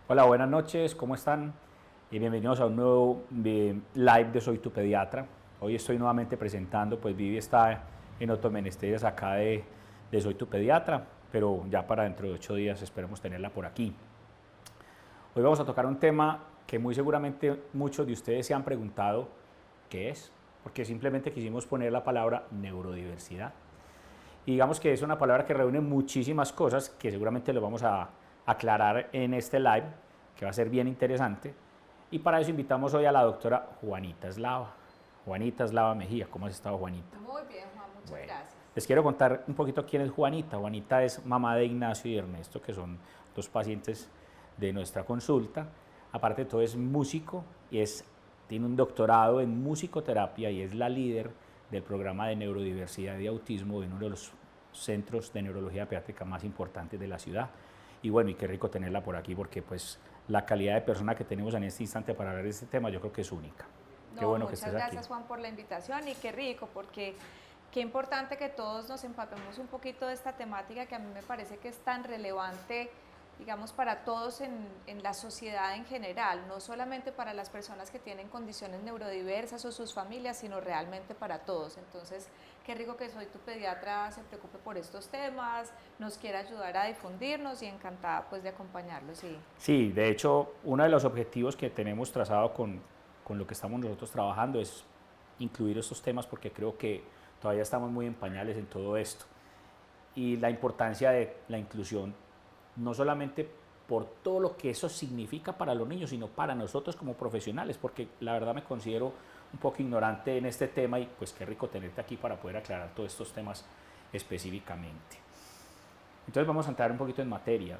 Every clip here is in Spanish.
Hola, buenas noches, ¿cómo están? Y bienvenidos a un nuevo live de Soy tu Pediatra. Hoy estoy nuevamente presentando, pues Vivi está en otros menesteres acá de Soy tu Pediatra, pero ya para dentro de 8 días esperemos tenerla por aquí. Hoy vamos a tocar un tema que muy seguramente muchos de ustedes se han preguntado qué es, porque simplemente quisimos poner la palabra neurodiversidad. Y digamos que es una palabra que reúne muchísimas cosas que seguramente lo vamos a aclarar en este live, que va a ser bien interesante. Y para eso invitamos hoy a la doctora Juanita Eslava. Juanita Eslava Mejía, ¿cómo has estado, Juanita? Muy bien, Juan, muchas gracias. Les quiero contar un poquito quién es Juanita. Juanita es mamá de Ignacio y Ernesto, que son dos pacientes de nuestra consulta. Aparte de todo es músico y tiene un doctorado en musicoterapia y es la líder del programa de neurodiversidad y autismo en uno de los centros de neurología pediátrica más importantes de la ciudad. Y bueno, y qué rico tenerla por aquí porque pues la calidad de persona que tenemos en este instante para hablar de este tema yo creo que es única. No, qué bueno que muchas estés gracias aquí. Juan por la invitación y qué rico porque qué importante que todos nos empapemos un poquito de esta temática que a mí me parece que es tan relevante, digamos, para todos en la sociedad en general, no solamente para las personas que tienen condiciones neurodiversas o sus familias, sino realmente para todos. Entonces, qué rico que Soy tu Pediatra se preocupe por estos temas, nos quiera ayudar a difundirnos y encantada pues de acompañarlos. Sí, de hecho, uno de los objetivos que tenemos trazado con lo que estamos nosotros trabajando es incluir estos temas porque creo que todavía estamos muy en pañales en todo esto. Y la importancia de la inclusión no solamente por todo lo que eso significa para los niños, sino para nosotros como profesionales, porque la verdad me considero un poco ignorante en este tema y pues qué rico tenerte aquí para poder aclarar todos estos temas específicamente. Entonces vamos a entrar un poquito en materia.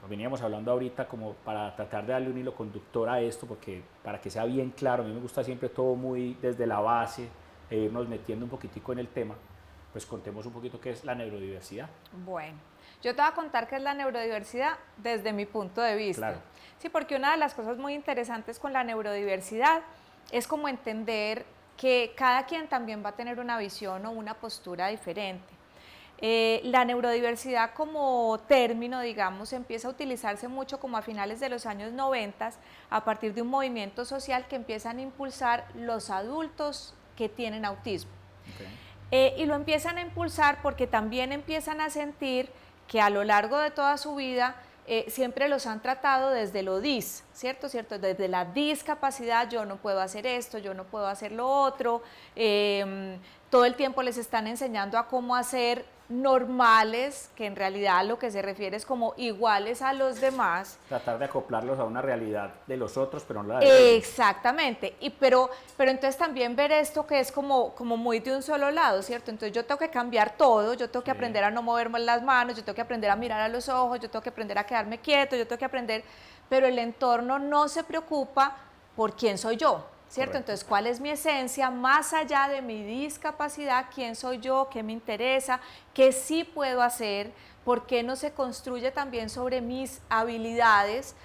Lo veníamos hablando ahorita como para tratar de darle un hilo conductor a esto, porque para que sea bien claro, a mí me gusta siempre todo muy desde la base, e irnos metiendo un poquitico en el tema, pues contemos un poquito qué es la neurodiversidad. Bueno, yo te voy a contar qué es la neurodiversidad desde mi punto de vista. Claro. Sí, porque una de las cosas muy interesantes con la neurodiversidad es como entender que cada quien también va a tener una visión o una postura diferente. La neurodiversidad como término, digamos, empieza a utilizarse mucho como a finales de los años 90 a partir de un movimiento social que empiezan a impulsar los adultos que tienen autismo. Y lo empiezan a impulsar porque también empiezan a sentir que a lo largo de toda su vida siempre los han tratado desde lo dis, ¿cierto? Desde la discapacidad, yo no puedo hacer esto, yo no puedo hacer lo otro, todo el tiempo les están enseñando a cómo hacer normales, que en realidad a lo que se refiere es como iguales a los demás. Tratar de acoplarlos a una realidad de los otros, pero no la de ellos. Exactamente, pero entonces también ver esto que es como muy de un solo lado, ¿cierto? Entonces yo tengo que cambiar todo, yo tengo que aprender a no moverme las manos, yo tengo que aprender a mirar a los ojos, yo tengo que aprender a quedarme quieto, yo tengo que aprender, pero el entorno no se preocupa por quién soy yo, ¿cierto? Correcto. Entonces, ¿cuál es mi esencia? Más allá de mi discapacidad, ¿quién soy yo? ¿Qué me interesa? ¿Qué sí puedo hacer? ¿Por qué no se construye también sobre mis habilidades?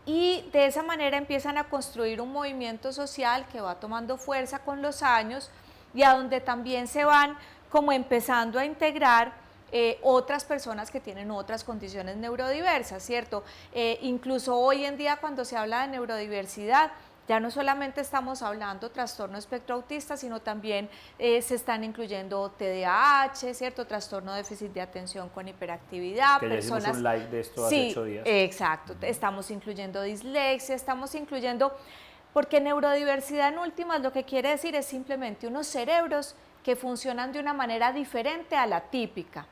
Y de esa manera empiezan a construir un movimiento social que va tomando fuerza con los años y a donde también se van como empezando a integrar otras personas que tienen otras condiciones neurodiversas, ¿cierto? Incluso hoy en día cuando se habla de neurodiversidad, ya no solamente estamos hablando trastorno espectro autista, sino también se están incluyendo TDAH, ¿cierto? Trastorno déficit de atención con hiperactividad. Que ya hicimos un live de esto hace 8 días. Exacto. Estamos incluyendo dislexia, estamos incluyendo, porque neurodiversidad en últimas lo que quiere decir es simplemente unos cerebros que funcionan de una manera diferente a la típica.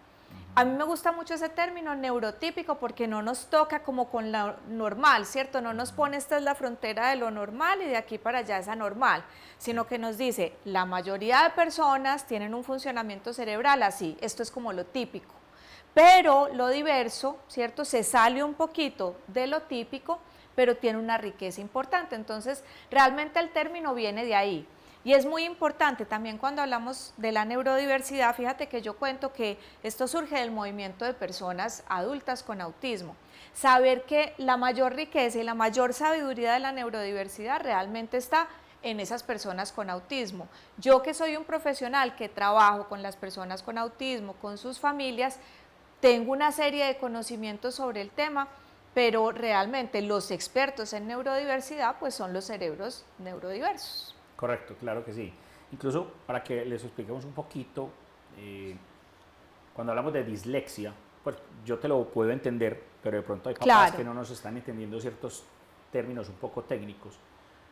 A mí me gusta mucho ese término neurotípico porque no nos toca como con la normal, ¿cierto? No nos pone esta es la frontera de lo normal y de aquí para allá es anormal, sino que nos dice la mayoría de personas tienen un funcionamiento cerebral así, esto es como lo típico. Pero lo diverso, ¿cierto? Se sale un poquito de lo típico, pero tiene una riqueza importante. Entonces, realmente el término viene de ahí. Y es muy importante también cuando hablamos de la neurodiversidad, fíjate que yo cuento que esto surge del movimiento de personas adultas con autismo. Saber que la mayor riqueza y la mayor sabiduría de la neurodiversidad realmente está en esas personas con autismo. Yo que soy un profesional que trabajo con las personas con autismo, con sus familias, tengo una serie de conocimientos sobre el tema pero realmente los expertos en neurodiversidad pues son los cerebros neurodiversos. Correcto, claro que sí. Incluso para que les expliquemos un poquito, cuando hablamos de dislexia, pues yo te lo puedo entender, pero de pronto hay papás Claro. que no nos están entendiendo ciertos términos un poco técnicos.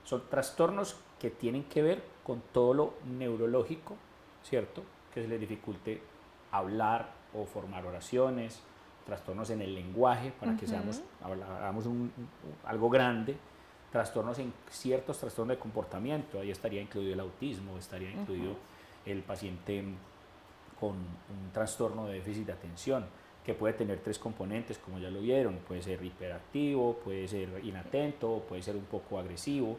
Son trastornos que tienen que ver con todo lo neurológico, ¿cierto? Que se les dificulte hablar o formar oraciones, trastornos en el lenguaje, para que hagamos algo grande, trastornos en ciertos trastornos de comportamiento, ahí estaría incluido el autismo, estaría incluido el paciente con un trastorno de déficit de atención, que puede tener 3 componentes, como ya lo vieron, puede ser hiperactivo, puede ser inatento, puede ser un poco agresivo,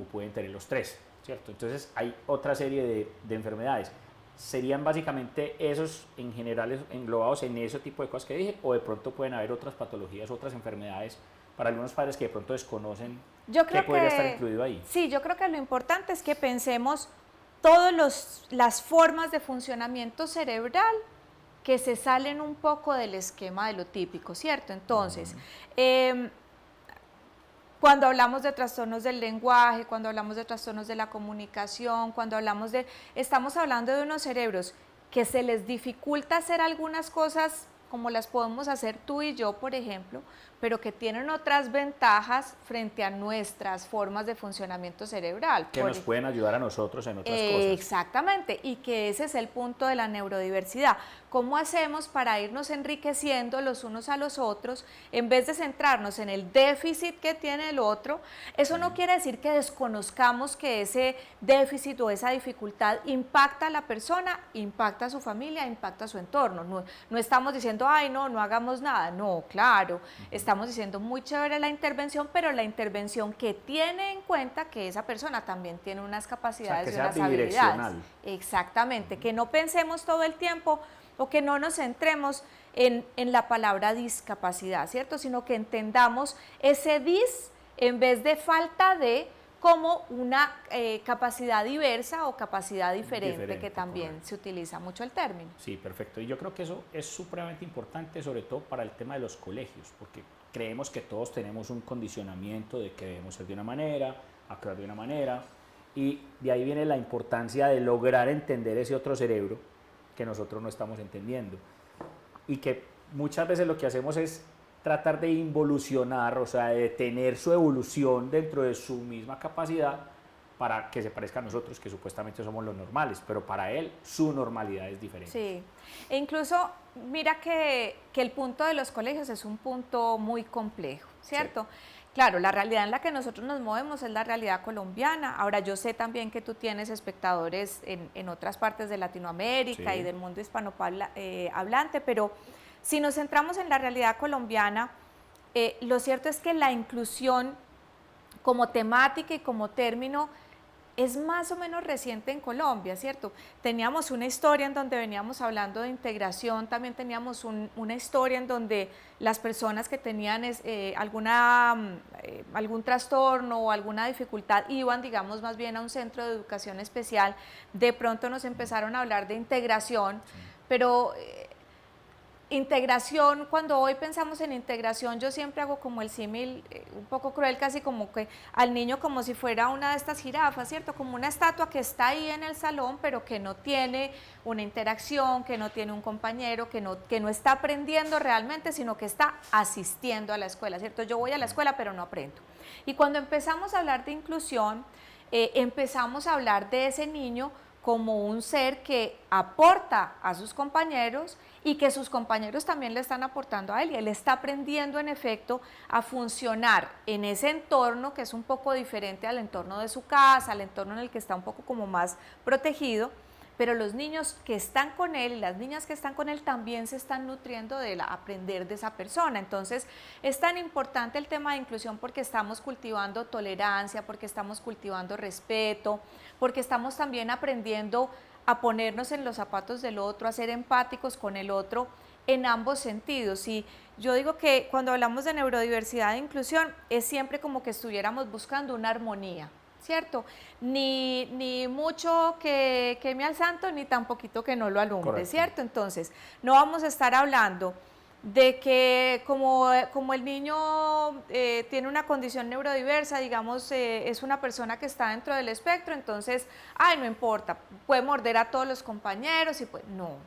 o pueden tener los 3, ¿cierto? Entonces hay otra serie de enfermedades. ¿Serían básicamente esos en general englobados en ese tipo de cosas que dije, o de pronto pueden haber otras patologías, otras enfermedades para algunos padres que de pronto desconocen qué podría estar incluido ahí? Sí, yo creo que lo importante es que pensemos todas las formas de funcionamiento cerebral que se salen un poco del esquema de lo típico, ¿cierto? Entonces, cuando hablamos de trastornos del lenguaje, cuando hablamos de trastornos de la comunicación, estamos hablando de unos cerebros que se les dificulta hacer algunas cosas como las podemos hacer tú y yo, por ejemplo, pero que tienen otras ventajas frente a nuestras formas de funcionamiento cerebral. Que nos pueden ayudar a nosotros en otras cosas. Exactamente, y que ese es el punto de la neurodiversidad. ¿Cómo hacemos para irnos enriqueciendo los unos a los otros en vez de centrarnos en el déficit que tiene el otro? Eso no quiere decir que desconozcamos que ese déficit o esa dificultad impacta a la persona, impacta a su familia, impacta a su entorno. No estamos diciendo, ay, no hagamos nada. No, claro, estamos diciendo muy chévere la intervención, pero la intervención que tiene en cuenta que esa persona también tiene unas capacidades y unas habilidades. Exactamente, que no pensemos todo el tiempo o que no nos centremos en la palabra discapacidad, ¿cierto? Sino que entendamos ese dis en vez de falta de como una capacidad diversa o capacidad diferente que también correcto. Se utiliza mucho el término. Sí, perfecto. Y yo creo que eso es supremamente importante, sobre todo para el tema de los colegios, porque creemos que todos tenemos un condicionamiento de que debemos ser de una manera, actuar de una manera, y de ahí viene la importancia de lograr entender ese otro cerebro que nosotros no estamos entendiendo. Y que muchas veces lo que hacemos es tratar de involucionar, o sea, de tener su evolución dentro de su misma capacidad para que se parezca a nosotros, que supuestamente somos los normales, pero para él su normalidad es diferente. Sí, e incluso mira que el punto de los colegios es un punto muy complejo, ¿cierto? Sí. Claro, la realidad en la que nosotros nos movemos es la realidad colombiana. Ahora, yo sé también que tú tienes espectadores en otras partes de Latinoamérica sí. Y del mundo hispanohablante, pero si nos centramos en la realidad colombiana, lo cierto es que la inclusión como temática y como término es más o menos reciente en Colombia, ¿cierto? Teníamos una historia en donde veníamos hablando de integración, también teníamos una historia en donde las personas que tenían algún trastorno o alguna dificultad iban, digamos, más bien a un centro de educación especial. De pronto nos empezaron a hablar de integración, sí. Pero integración, cuando hoy pensamos en integración, yo siempre hago como el símil un poco cruel, casi como que al niño como si fuera una de estas jirafas, ¿cierto? Como una estatua que está ahí en el salón, pero que no tiene una interacción, que no tiene un compañero, que no está aprendiendo realmente, sino que está asistiendo a la escuela, ¿cierto? Yo voy a la escuela, pero no aprendo. Y cuando empezamos a hablar de inclusión, empezamos a hablar de ese niño como un ser que aporta a sus compañeros y que sus compañeros también le están aportando a él y él está aprendiendo en efecto a funcionar en ese entorno que es un poco diferente al entorno de su casa, al entorno en el que está un poco como más protegido, pero los niños que están con él y las niñas que están con él también se están nutriendo de aprender de esa persona. Entonces es tan importante el tema de inclusión porque estamos cultivando tolerancia, porque estamos cultivando respeto, porque estamos también aprendiendo a ponernos en los zapatos del otro, a ser empáticos con el otro en ambos sentidos. Y yo digo que cuando hablamos de neurodiversidad e inclusión es siempre como que estuviéramos buscando una armonía, ¿cierto? Ni mucho que queme al santo, ni tan poquito que no lo alumbre, correcto. ¿Cierto? Entonces, no vamos a estar hablando de que como el niño tiene una condición neurodiversa, digamos, es una persona que está dentro del espectro, entonces, ay, no importa, puede morder a todos los compañeros y pues no.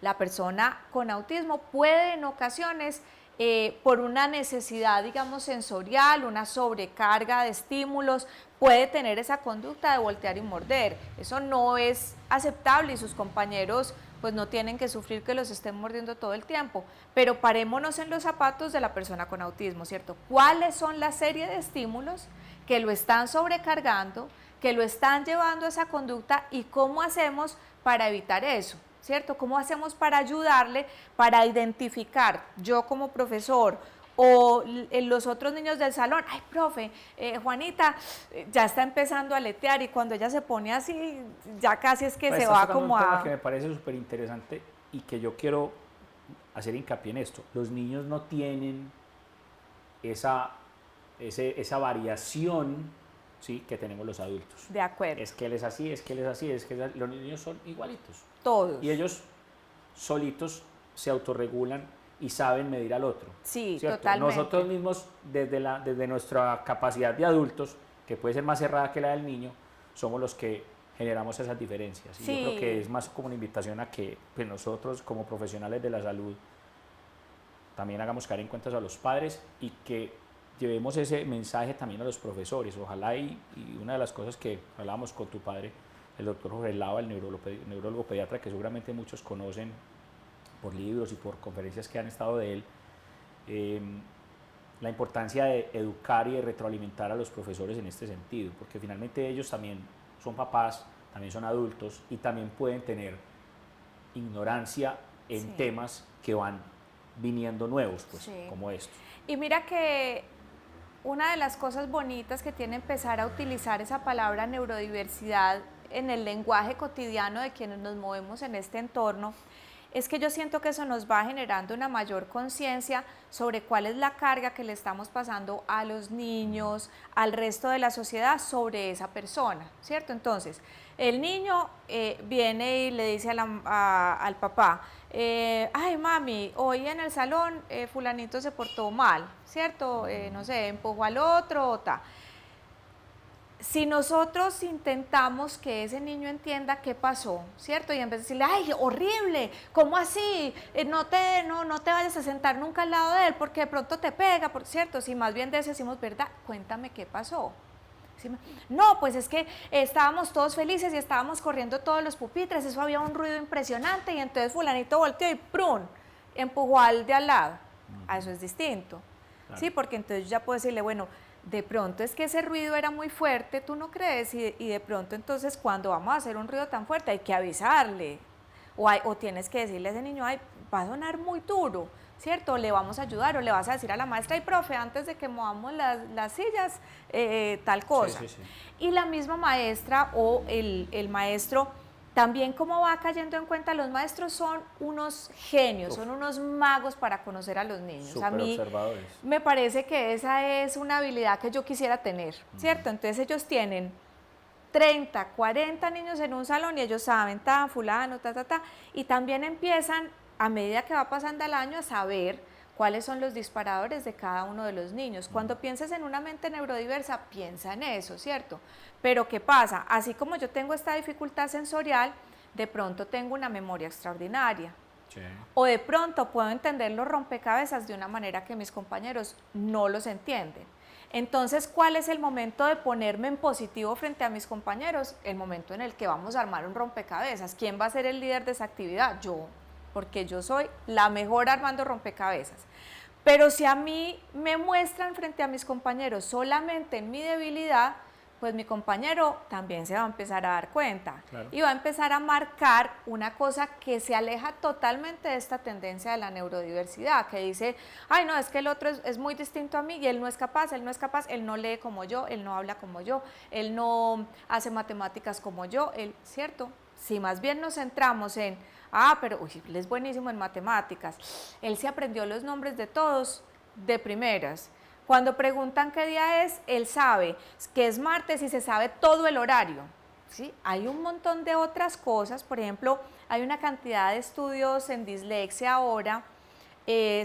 La persona con autismo puede en ocasiones, por una necesidad, digamos, sensorial, una sobrecarga de estímulos, puede tener esa conducta de voltear y morder. Eso no es aceptable y sus compañeros pues no tienen que sufrir que los estén mordiendo todo el tiempo, pero parémonos en los zapatos de la persona con autismo, ¿cierto? ¿Cuáles son la serie de estímulos que lo están sobrecargando, que lo están llevando a esa conducta y cómo hacemos para evitar eso? ¿Cierto? ¿Cómo hacemos para ayudarle, para identificar, yo como profesor o los otros niños del salón, ay, profe, Juanita ya está empezando a aletear y cuando ella se pone así, ya casi es que Pues se estás va tocando como un tema a... que me parece súper interesante y que yo quiero hacer hincapié en esto. Los niños no tienen esa variación, ¿sí?, que tenemos los adultos. De acuerdo. Es que él es así, es que él es así, es que los niños son igualitos. Todos. Y ellos solitos se autorregulan y saben medir al otro. Sí, ¿cierto? totalmente. Nosotros mismos, desde nuestra capacidad de adultos, que puede ser más cerrada que la del niño, somos los que generamos esas diferencias. Y Sí. yo creo que es más como una invitación a que pues, nosotros, como profesionales de la salud, también hagamos caer en cuenta a los padres y que llevemos ese mensaje también a los profesores. Ojalá y una de las cosas que hablábamos con tu padre, el doctor Jorge Lava, el neurólogo pediatra, que seguramente muchos conocen por libros y por conferencias que han estado de él, la importancia de educar y de retroalimentar a los profesores en este sentido, porque finalmente ellos también son papás, también son adultos y también pueden tener ignorancia en Sí. temas que van viniendo nuevos, pues, Sí. como esto. Y mira que una de las cosas bonitas que tiene empezar a utilizar esa palabra neurodiversidad en el lenguaje cotidiano de quienes nos movemos en este entorno es que yo siento que eso nos va generando una mayor conciencia sobre cuál es la carga que le estamos pasando a los niños, al resto de la sociedad sobre esa persona, ¿cierto? Entonces, el niño viene y le dice al papá, ay mami, hoy en el salón fulanito se portó mal, ¿cierto? No sé, empujó al otro o tal. Si nosotros intentamos que ese niño entienda qué pasó, ¿cierto? Y en vez de decirle, ay, horrible, ¿cómo así? No te vayas a sentar nunca al lado de él porque de pronto te pega, ¿cierto? Si más bien decimos, ¿verdad? Cuéntame qué pasó. ¿Sí? No, pues es que estábamos todos felices y estábamos corriendo todos los pupitres, eso había un ruido impresionante y entonces fulanito volteó y ¡prun! Empujó al de al lado. A eso es distinto. Claro. ¿Sí? Porque entonces yo ya puedo decirle, bueno, de pronto es que ese ruido era muy fuerte, ¿tú no crees? Y de pronto entonces cuando vamos a hacer un ruido tan fuerte hay que avisarle. O tienes que decirle a ese niño, ay, va a sonar muy duro, ¿cierto? Le vamos a ayudar o le vas a decir a la maestra, y profe, antes de que movamos las sillas, tal cosa. Sí, sí, sí. Y la misma maestra o el maestro, también como va cayendo en cuenta, los maestros son unos genios, son unos magos para conocer a los niños. A mí me parece que esa es una habilidad que yo quisiera tener, ¿cierto? Entonces ellos tienen 30, 40 niños en un salón y ellos saben, ta, fulano, ta, ta, ta, y también empiezan, a medida que va pasando el año, a saber cuáles son los disparadores de cada uno de los niños. Cuando pienses en una mente neurodiversa, piensa en eso, ¿cierto? Pero ¿qué pasa? Así como yo tengo esta dificultad sensorial, de pronto tengo una memoria extraordinaria. Sí. O de pronto puedo entender los rompecabezas de una manera que mis compañeros no los entienden. Entonces, ¿cuál es el momento de ponerme en positivo frente a mis compañeros? El momento en el que vamos a armar un rompecabezas. ¿Quién va a ser el líder de esa actividad? Yo, porque yo soy la mejor armando rompecabezas. Pero si a mí me muestran frente a mis compañeros solamente en mi debilidad, pues mi compañero también se va a empezar a dar cuenta. Claro. Y va a empezar a marcar una cosa que se aleja totalmente de esta tendencia de la neurodiversidad, que dice, ay no, es que el otro es muy distinto a mí y él no es capaz, él no lee como yo, él no habla como yo, él no hace matemáticas como yo, ¿cierto? Si más bien nos centramos en, pero uy, él es buenísimo en matemáticas, él se aprendió los nombres de todos de primeras. Cuando preguntan qué día es, él sabe que es martes y se sabe todo el horario. ¿Sí? Hay un montón de otras cosas, por ejemplo, hay una cantidad de estudios en dislexia ahora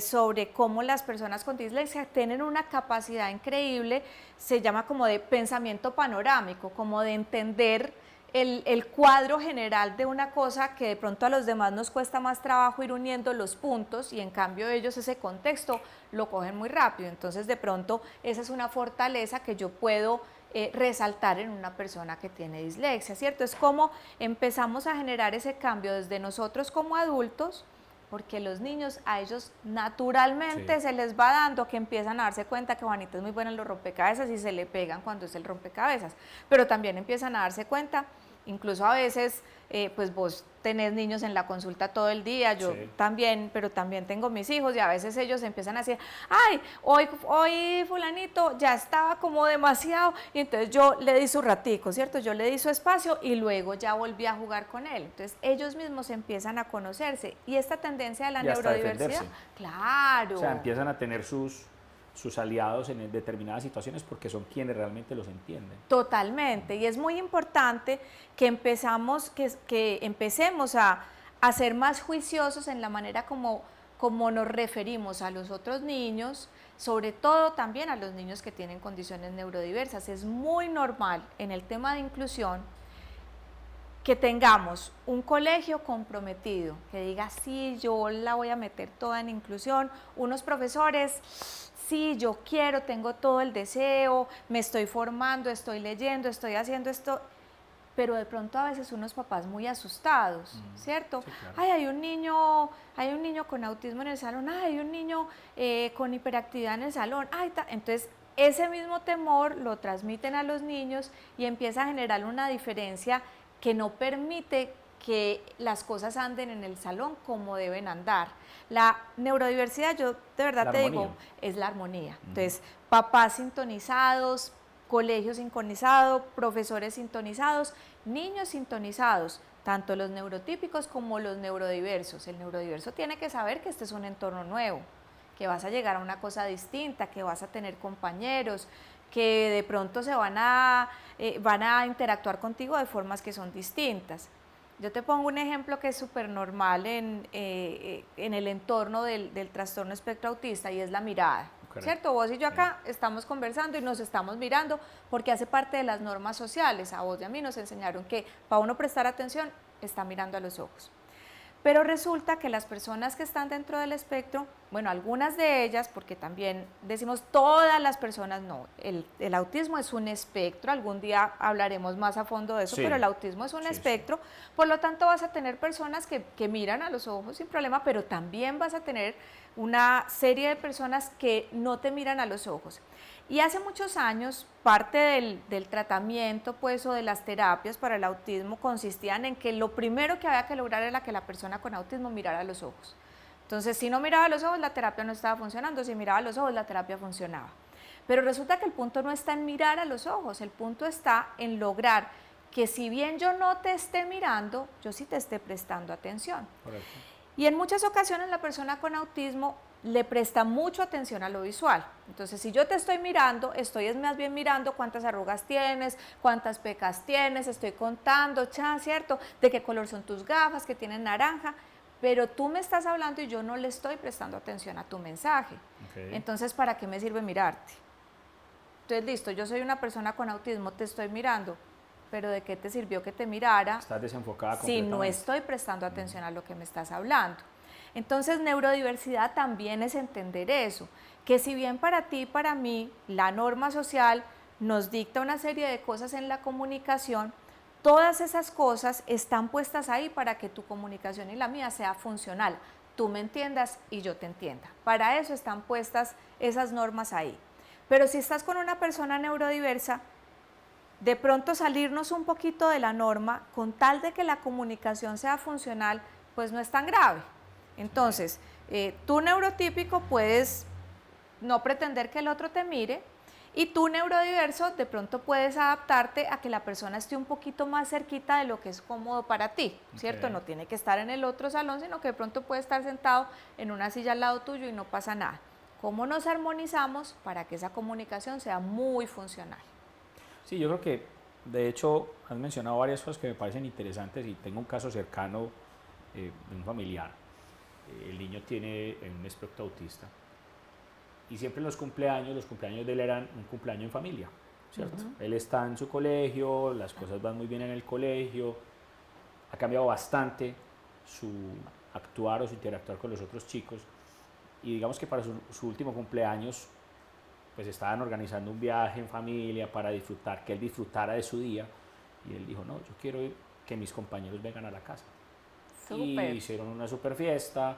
sobre cómo las personas con dislexia tienen una capacidad increíble, se llama como de pensamiento panorámico, como de entender el cuadro general de una cosa que de pronto a los demás nos cuesta más trabajo ir uniendo los puntos, y en cambio ellos ese contexto lo cogen muy rápido. Entonces de pronto esa es una fortaleza que yo puedo resaltar en una persona que tiene dislexia, ¿cierto? Es como empezamos a generar ese cambio desde nosotros como adultos, porque los niños, a ellos naturalmente se les va dando que empiezan a darse cuenta que Juanita es muy buena en los rompecabezas y se le pegan cuando es el rompecabezas, pero también empiezan a darse cuenta, incluso a veces, pues vos tenés niños en la consulta todo el día, yo también, pero también tengo mis hijos, y a veces ellos empiezan a decir, ay, hoy fulanito ya estaba como demasiado, y entonces yo le di su ratico, ¿cierto? Yo le di su espacio y luego ya volví a jugar con él. Entonces ellos mismos empiezan a conocerse, y esta tendencia de la neurodiversidad, claro. O sea, empiezan a tener sus aliados en determinadas situaciones porque son quienes realmente los entienden. Totalmente, y es muy importante que empecemos a ser más juiciosos en la manera como nos referimos a los otros niños, sobre todo también a los niños que tienen condiciones neurodiversas. Es muy normal en el tema de inclusión que tengamos un colegio comprometido, que diga, sí, yo la voy a meter toda en inclusión, unos profesores, sí, yo quiero, tengo todo el deseo, me estoy formando, estoy leyendo, estoy haciendo esto, pero de pronto a veces unos papás muy asustados, ¿cierto? Sí, claro. Ay, hay un niño con autismo en el salón, ay, hay un niño con hiperactividad en el salón, ay, entonces ese mismo temor lo transmiten a los niños y empieza a generar una diferencia que no permite que las cosas anden en el salón como deben andar. La neurodiversidad, yo de verdad te digo, es la armonía. Entonces, papás sintonizados, colegios sintonizados, profesores sintonizados, niños sintonizados, tanto los neurotípicos como los neurodiversos. El neurodiverso tiene que saber que este es un entorno nuevo, que vas a llegar a una cosa distinta, que vas a tener compañeros, que de pronto van a interactuar contigo de formas que son distintas. Yo te pongo un ejemplo que es súper normal en el entorno del trastorno espectro autista, y es la mirada, ¿cierto? Vos y yo acá estamos conversando y nos estamos mirando porque hace parte de las normas sociales. A vos y a mí nos enseñaron que para uno prestar atención está mirando a los ojos. Pero resulta que las personas que están dentro del espectro, bueno, algunas de ellas, porque también decimos todas las personas, no, el autismo es un espectro, algún día hablaremos más a fondo de eso, pero el autismo es un espectro, por lo tanto vas a tener personas que miran a los ojos sin problema, pero también vas a tener una serie de personas que no te miran a los ojos. Y hace muchos años, parte del tratamiento, pues, o de las terapias para el autismo consistían en que lo primero que había que lograr era que la persona con autismo mirara a los ojos. Entonces, si no miraba a los ojos, la terapia no estaba funcionando; si miraba a los ojos, la terapia funcionaba. Pero resulta que el punto no está en mirar a los ojos, el punto está en lograr que, si bien yo no te esté mirando, yo sí te esté prestando atención. Correcto. Y en muchas ocasiones la persona con autismo le presta mucho atención a lo visual. Entonces, si yo te estoy mirando, estoy más bien mirando cuántas arrugas tienes, cuántas pecas tienes, estoy contando, ¿cierto?, de qué color son tus gafas, que tienen naranja, pero tú me estás hablando y yo no le estoy prestando atención a tu mensaje. Entonces, ¿para qué me sirve mirarte? Entonces, listo, yo soy una persona con autismo, te estoy mirando, pero ¿de qué te sirvió que te mirara? Estás desenfocada si no estoy prestando atención a lo que me estás hablando. Entonces, neurodiversidad también es entender eso, que si bien para ti y para mí la norma social nos dicta una serie de cosas en la comunicación, todas esas cosas están puestas ahí para que tu comunicación y la mía sea funcional, tú me entiendas y yo te entienda. Para eso están puestas esas normas ahí. Pero si estás con una persona neurodiversa, de pronto salirnos un poquito de la norma con tal de que la comunicación sea funcional, pues no es tan grave. Entonces, tú neurotípico puedes no pretender que el otro te mire, y tú neurodiverso de pronto puedes adaptarte a que la persona esté un poquito más cerquita de lo que es cómodo para ti, ¿cierto? No tiene que estar en el otro salón, sino que de pronto puede estar sentado en una silla al lado tuyo y no pasa nada. ¿Cómo nos armonizamos para que esa comunicación sea muy funcional? Sí, yo creo que, de hecho, has mencionado varias cosas que me parecen interesantes, y tengo un caso cercano de un familiar. El niño tiene un espectro autista. Y siempre en los cumpleaños de él eran un cumpleaños en familia, ¿cierto? Él está en su colegio, las cosas van muy bien en el colegio, ha cambiado bastante su actuar o su interactuar con los otros chicos. Y digamos que para su último cumpleaños, pues estaban organizando un viaje en familia para disfrutar, que él disfrutara de su día. Y él dijo, no, yo quiero que mis compañeros vengan a la casa. Súper. Y hicieron una super fiesta,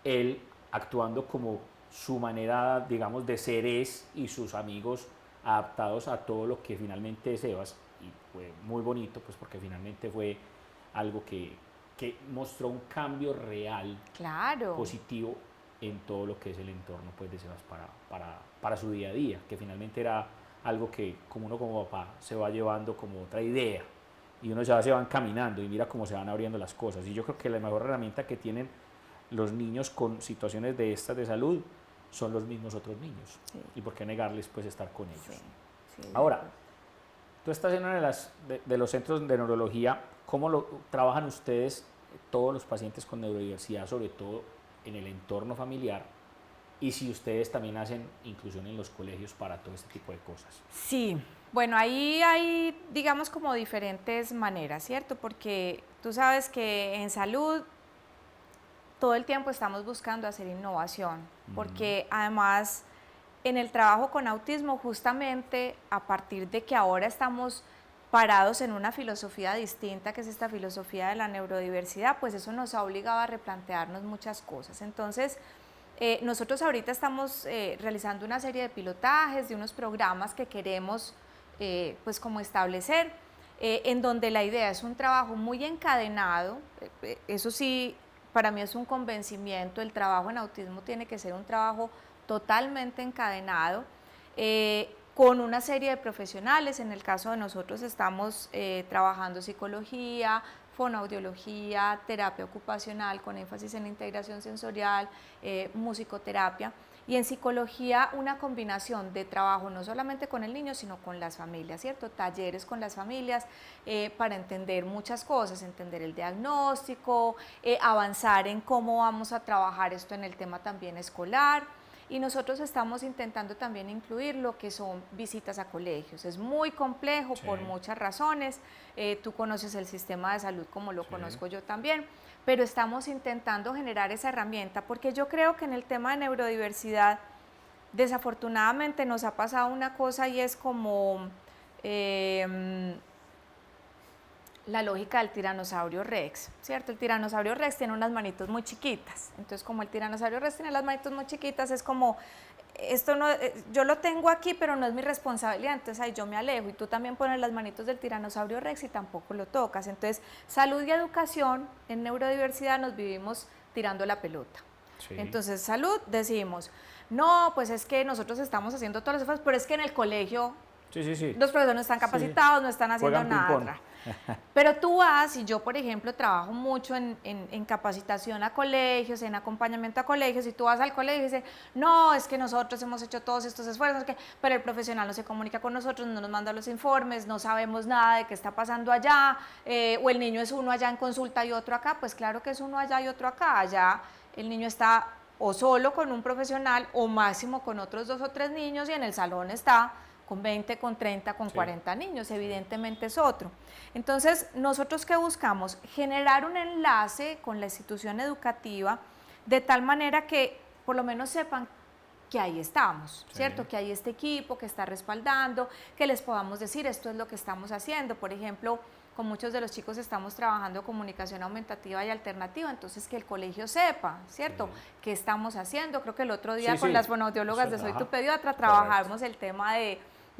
él actuando como su manera, digamos, de ser es, y sus amigos adaptados a todo lo que finalmente es Sebas. Y fue muy bonito, pues porque finalmente fue algo que mostró un cambio real, Claro. positivo en todo lo que es el entorno, pues, de Sebas para su día a día, que finalmente era algo que como uno como papá se va llevando como otra idea, y uno ya se van caminando y mira cómo se van abriendo las cosas. Y yo creo que la mejor herramienta que tienen los niños con situaciones de estas de salud son los mismos otros niños. Sí. Y por qué negarles, pues, estar con ellos. Sí, sí, Ahora, tú estás en uno de los centros de neurología. ¿Cómo lo trabajan ustedes, todos los pacientes con neurodiversidad, sobre todo en el entorno familiar? Y si ustedes también hacen inclusión en los colegios para todo este tipo de cosas. Sí, bueno, ahí hay, digamos, como diferentes maneras, ¿cierto? Porque tú sabes que en salud todo el tiempo estamos buscando hacer innovación, porque además en el trabajo con autismo, justamente a partir de que ahora estamos parados en una filosofía distinta, que es esta filosofía de la neurodiversidad, pues eso nos ha obligado a replantearnos muchas cosas. Entonces, nosotros ahorita estamos realizando una serie de pilotajes, de unos programas que queremos pues como establecer, en donde la idea es un trabajo muy encadenado, eso sí, para mí es un convencimiento, el trabajo en autismo tiene que ser un trabajo totalmente encadenado, con una serie de profesionales. En el caso de nosotros estamos trabajando psicología, fonoaudiología, terapia ocupacional con énfasis en integración sensorial, musicoterapia, y en psicología una combinación de trabajo no solamente con el niño, sino con las familias, ¿cierto? Talleres con las familias para entender muchas cosas, entender el diagnóstico, avanzar en cómo vamos a trabajar esto en el tema también escolar. Y nosotros estamos intentando también incluir lo que son visitas a colegios. Es muy complejo por muchas razones. Tú conoces el sistema de salud como lo conozco yo también, pero estamos intentando generar esa herramienta, porque yo creo que en el tema de neurodiversidad, desafortunadamente nos ha pasado una cosa, y es como la lógica del tiranosaurio rex, ¿cierto? El tiranosaurio rex tiene unas manitos muy chiquitas, entonces como el tiranosaurio rex tiene las manitos muy chiquitas, es como, esto no, yo lo tengo aquí, pero no es mi responsabilidad, entonces ahí yo me alejo, y tú también pones las manitos del tiranosaurio rex y tampoco lo tocas. Entonces, salud y educación en neurodiversidad nos vivimos tirando la pelota. Sí. Entonces, salud, decimos, no, pues es que nosotros estamos haciendo todas las esfuerzos, pero es que en el colegio los profesores no están capacitados, no están haciendo nada. Pero tú vas, y yo por ejemplo trabajo mucho en capacitación a colegios, en acompañamiento a colegios, y tú vas al colegio y dices, no, es que nosotros hemos hecho todos estos esfuerzos, pero el profesional no se comunica con nosotros, no nos manda los informes, no sabemos nada de qué está pasando allá, o el niño es uno allá en consulta y otro acá. Pues claro que es uno allá y otro acá. Allá el niño está o solo con un profesional o máximo con otros 2 o 3 niños, y en el salón está con 20, con 30, con 40 niños, evidentemente es otro. Entonces, ¿nosotros qué buscamos? Generar un enlace con la institución educativa de tal manera que por lo menos sepan que ahí estamos, ¿cierto? Que hay este equipo que está respaldando, que les podamos decir esto es lo que estamos haciendo. Por ejemplo, con muchos de los chicos estamos trabajando comunicación aumentativa y alternativa, entonces que el colegio sepa, ¿cierto? ¿Qué estamos haciendo? Creo que el otro día con las fonoaudiólogas de Soy Tu Pediatra trabajamos el tema de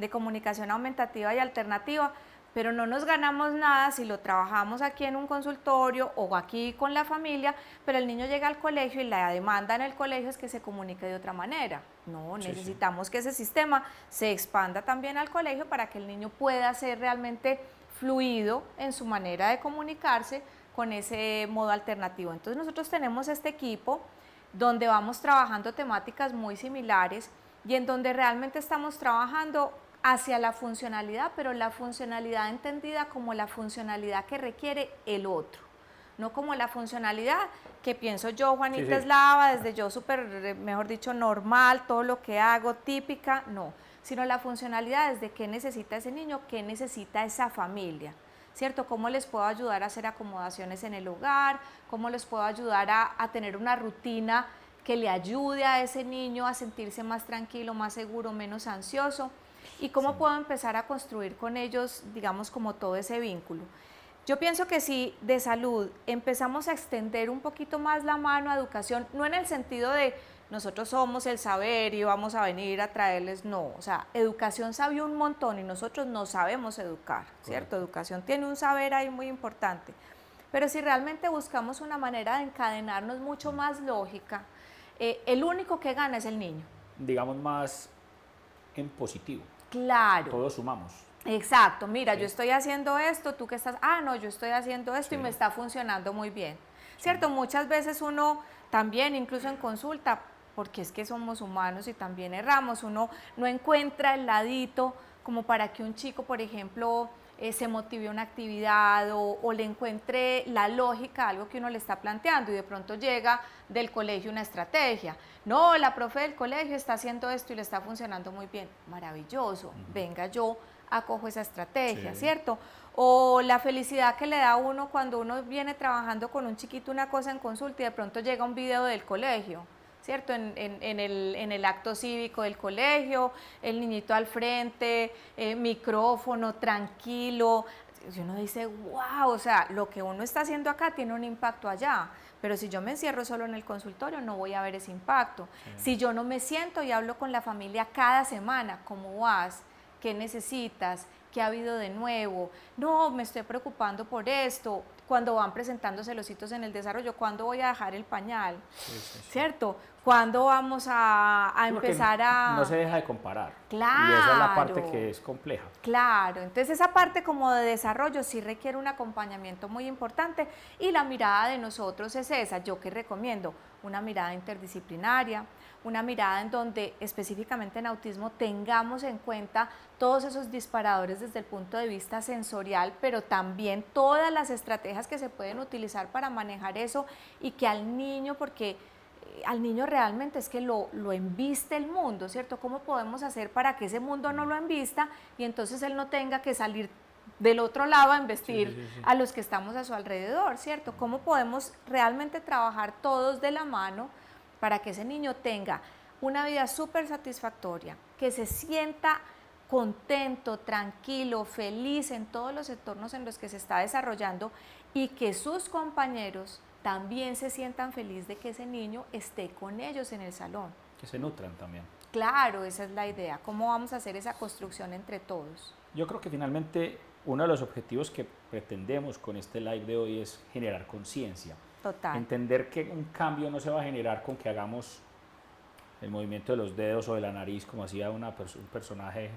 comunicación aumentativa y alternativa, pero no nos ganamos nada si lo trabajamos aquí en un consultorio o aquí con la familia, pero el niño llega al colegio y la demanda en el colegio es que se comunique de otra manera. No, necesitamos que ese sistema se expanda también al colegio para que el niño pueda ser realmente fluido en su manera de comunicarse con ese modo alternativo. Entonces nosotros tenemos este equipo donde vamos trabajando temáticas muy similares y en donde realmente estamos trabajando hacia la funcionalidad, pero la funcionalidad entendida como la funcionalidad que requiere el otro. no como la funcionalidad que pienso yo, Juanita Sí, sí. Eslava, desde yo súper, mejor dicho, normal, todo lo que hago, típica, no, sino la funcionalidad es de qué necesita ese niño, qué necesita esa familia, ¿cierto? ¿Cómo les puedo ayudar a hacer acomodaciones en el hogar? ¿Cómo les puedo ayudar a tener una rutina que le ayude a ese niño a sentirse más tranquilo, más seguro, menos ansioso? ¿Y cómo puedo empezar a construir con ellos, digamos, como todo ese vínculo? Yo pienso que si de salud empezamos a extender un poquito más la mano a educación, no en el sentido de nosotros somos el saber y vamos a venir a traerles, no, o sea, educación sabe un montón y nosotros no sabemos educar, ¿cierto? Correcto. Educación tiene un saber ahí muy importante, pero si realmente buscamos una manera de encadenarnos mucho más lógica, el único que gana es el niño. Digamos más en positivo. Claro. Todos sumamos. Exacto, mira, Sí. yo estoy haciendo esto, tú que estás, ah, no, yo estoy haciendo esto Sí. y me está funcionando muy bien. ¿Cierto? Muchas veces uno también, incluso en consulta, porque es que somos humanos y también erramos, uno no encuentra el ladito como para que un chico, por ejemplo, se motive a una actividad o le encuentre la lógica a algo que uno le está planteando y de pronto llega del colegio una estrategia. No, la profe del colegio está haciendo esto y le está funcionando muy bien. Maravilloso, venga yo acojo esa estrategia, Sí. ¿cierto? O la felicidad que le da a uno cuando uno viene trabajando con un chiquito una cosa en consulta y de pronto llega un video del colegio, ¿cierto? En el acto cívico del colegio, el niñito al frente, micrófono, tranquilo, y uno dice, wow, o sea, lo que uno está haciendo acá tiene un impacto allá, pero si yo me encierro solo en el consultorio no voy a ver ese impacto. Sí. Si yo no me siento y hablo con la familia cada semana, ¿cómo vas? ¿Qué necesitas? ¿Qué ha habido de nuevo? No, me estoy preocupando por esto. Cuando van presentándose los hitos en el desarrollo, ¿cuándo voy a dejar el pañal? Sí, sí, sí. ¿Cierto? ¿Cuándo vamos a Sí, porque empezar a...? no se deja de comparar. Claro. Y esa es la parte que es compleja. Claro, entonces esa parte como de desarrollo sí requiere un acompañamiento muy importante y la mirada de nosotros es esa. ¿Yo qué recomiendo? Una mirada interdisciplinaria, una mirada en donde específicamente en autismo tengamos en cuenta todos esos disparadores desde el punto de vista sensorial, pero también todas las estrategias que se pueden utilizar para manejar eso y que al niño, porque al niño realmente es que lo embiste el mundo, ¿cierto? ¿Cómo podemos hacer para que ese mundo no lo embista y entonces él no tenga que salir del otro lado a embestir Sí. a los que estamos a su alrededor, ¿cierto? ¿Cómo podemos realmente trabajar todos de la mano para que ese niño tenga una vida súper satisfactoria, que se sienta contento, tranquilo, feliz en todos los entornos en los que se está desarrollando y que sus compañeros también se sientan felices de que ese niño esté con ellos en el salón? Que se nutran también. Claro, esa es la idea. ¿Cómo vamos a hacer esa construcción entre todos? Yo creo que finalmente uno de los objetivos que pretendemos con este live de hoy es generar conciencia. Total. Entender que un cambio no se va a generar con que hagamos el movimiento de los dedos o de la nariz como hacía un personaje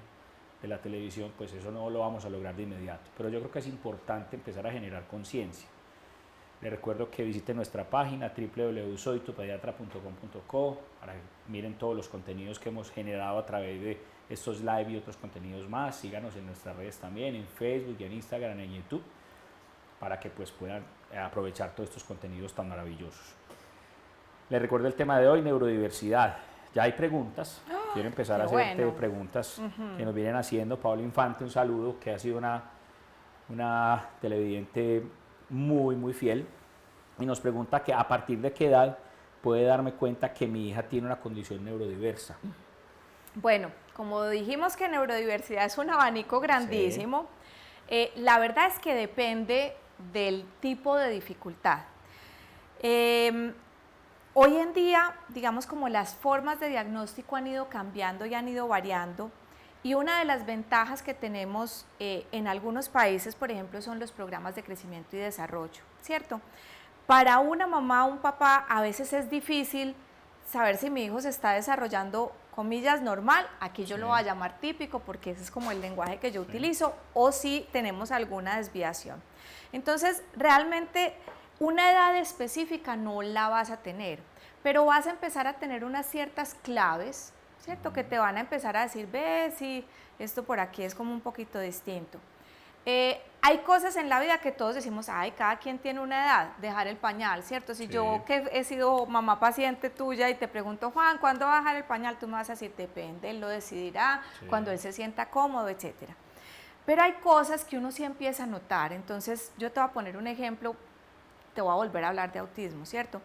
de la televisión, pues eso no lo vamos a lograr de inmediato. Pero yo creo que es importante empezar a generar conciencia. Les recuerdo que visiten nuestra página www.soytupediatra.com.co para que miren todos los contenidos que hemos generado a través de estos live y otros contenidos más. Síganos en nuestras redes también, en Facebook y en Instagram y en YouTube, para que pues puedan aprovechar todos estos contenidos tan maravillosos. Les recuerdo el tema de hoy, neurodiversidad. Ya hay preguntas. Quiero empezar a hacerte preguntas que nos vienen haciendo. Paola Infante, un saludo, que ha sido una televidente muy fiel, y nos pregunta que a partir de qué edad puede darme cuenta que mi hija tiene una condición neurodiversa. Bueno, como dijimos que neurodiversidad es un abanico grandísimo, la verdad es que depende del tipo de dificultad. Hoy en día, digamos, como las formas de diagnóstico han ido cambiando y han ido variando, y una de las ventajas que tenemos en algunos países, por ejemplo, son los programas de crecimiento y desarrollo, ¿cierto? Para una mamá o un papá a veces es difícil saber si mi hijo se está desarrollando, comillas, normal, aquí yo lo voy a llamar típico porque ese es como el lenguaje que yo utilizo, o si tenemos alguna desviación. Entonces, realmente una edad específica no la vas a tener, pero vas a empezar a tener unas ciertas claves, ¿cierto? Que te van a empezar a decir, ve, si esto por aquí es como un poquito distinto. hay cosas en la vida que todos decimos, ay, cada quien tiene una edad, dejar el pañal, ¿cierto? Si Sí. yo que he sido mamá paciente tuya y te pregunto, Juan, ¿cuándo va a dejar el pañal? Tú me vas a decir, depende, él lo decidirá, Sí. cuando él se sienta cómodo, etcétera. Pero hay cosas que uno sí empieza a notar. Entonces, yo te voy a poner un ejemplo, te voy a volver a hablar de autismo, ¿cierto?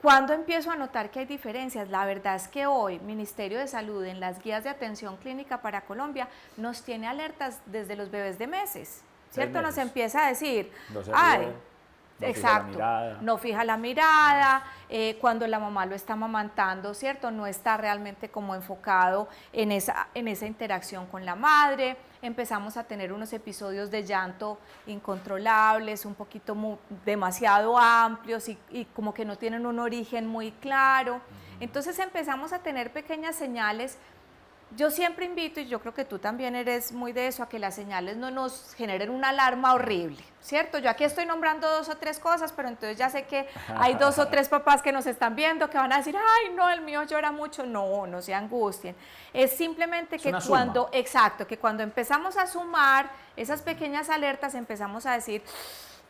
Cuando empiezo a notar que hay diferencias, la verdad es que hoy Ministerio de Salud en las guías de atención clínica para Colombia nos tiene alertas desde los bebés de meses, ¿cierto? Nos empieza a decir, No se ay, ríe, no exacto, fija la mirada. no fija la mirada, cuando la mamá lo está amamantando, ¿cierto? No está realmente como enfocado en esa interacción con la madre, empezamos a tener unos episodios de llanto incontrolables, un poquito demasiado amplios y como que no tienen un origen muy claro. Entonces empezamos a tener pequeñas señales. Yo siempre invito, y yo creo que tú también eres muy de eso, a que las señales no nos generen una alarma horrible, ¿cierto? Yo aquí estoy nombrando 2 o 3 cosas, pero entonces ya sé que hay 2 o 3 papás que nos están viendo que van a decir, ay, no, el mío llora mucho. No, no se angustien. Es simplemente que cuando, exacto, que cuando empezamos a sumar esas pequeñas alertas, empezamos a decir,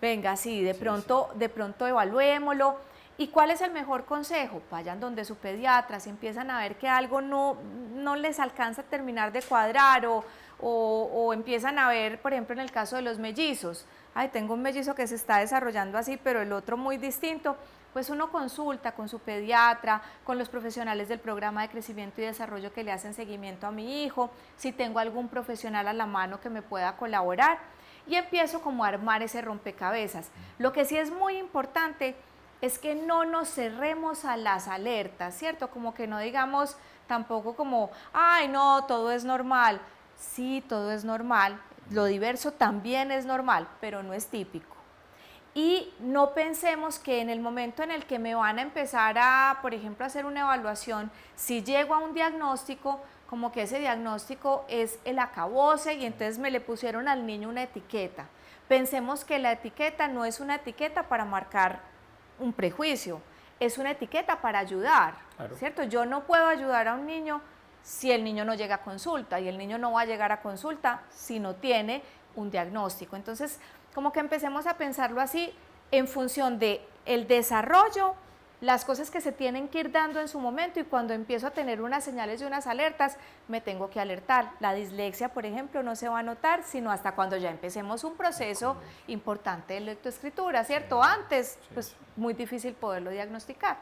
venga, sí, de pronto evaluémoslo. ¿Y cuál es el mejor consejo? Vayan donde su pediatra, si empiezan a ver que algo no les alcanza a terminar de cuadrar o empiezan a ver, por ejemplo, en el caso de los mellizos, ay, tengo un mellizo que se está desarrollando así, pero el otro muy distinto, pues uno consulta con su pediatra, con los profesionales del programa de crecimiento y desarrollo que le hacen seguimiento a mi hijo, si tengo algún profesional a la mano que me pueda colaborar y empiezo como a armar ese rompecabezas. Lo que sí es muy importante es que no nos cerremos a las alertas, ¿cierto? Como que no digamos tampoco como, ay, no, todo es normal. Sí, todo es normal, lo diverso también es normal, pero no es típico. Y no pensemos que en el momento en el que me van a empezar a, por ejemplo, a hacer una evaluación, si llego a un diagnóstico, como que ese diagnóstico es el acabose y entonces me le pusieron al niño una etiqueta. Pensemos que la etiqueta no es una etiqueta para marcar un prejuicio, es una etiqueta para ayudar, claro. ¿Cierto? Yo no puedo ayudar a un niño si el niño no llega a consulta y el niño no va a llegar a consulta si no tiene un diagnóstico. Entonces, como que empecemos a pensarlo así en función de el desarrollo, las cosas que se tienen que ir dando en su momento y cuando empiezo a tener unas señales y unas alertas, me tengo que alertar. La dislexia, por ejemplo, no se va a notar sino hasta cuando ya empecemos un proceso importante de lectoescritura, ¿cierto? Antes, pues muy difícil poderlo diagnosticar.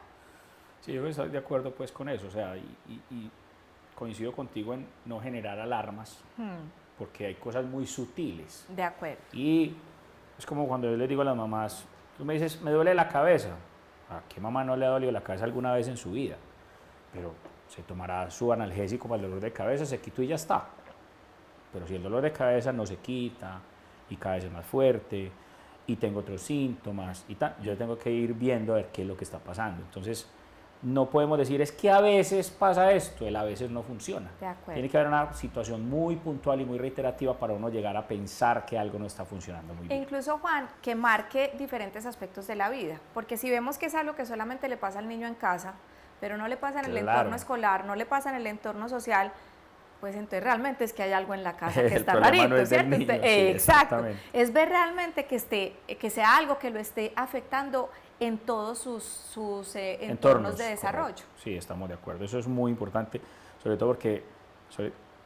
Sí, yo estoy de acuerdo pues con eso, o sea, y coincido contigo en no generar alarmas, porque hay cosas muy sutiles. De acuerdo. Y es como cuando yo les digo a las mamás, tú me dices, me duele la cabeza. ¿A qué mamá no le ha dolido la cabeza alguna vez en su vida? Pero se tomará su analgésico para el dolor de cabeza, se quitó y ya está. Pero si el dolor de cabeza no se quita y cada vez es más fuerte y tengo otros síntomas y tal, yo tengo que ir viendo a ver qué es lo que está pasando. Entonces, no podemos decir, es que a veces pasa esto, el a veces no funciona. De acuerdo. Tiene que haber una situación muy puntual y muy reiterativa para uno llegar a pensar que algo no está funcionando muy bien. E incluso, Juan, que marque diferentes aspectos de la vida, porque si vemos que es algo que solamente le pasa al niño en casa, pero no le pasa en el entorno escolar, no le pasa en el entorno social, pues entonces realmente es que hay algo en la casa que está rarito, no es ¿cierto? Niño, sí, exacto. Es ver realmente que sea algo que lo esté afectando en todos sus entornos de desarrollo. Correcto. Sí, estamos de acuerdo. Eso es muy importante, sobre todo porque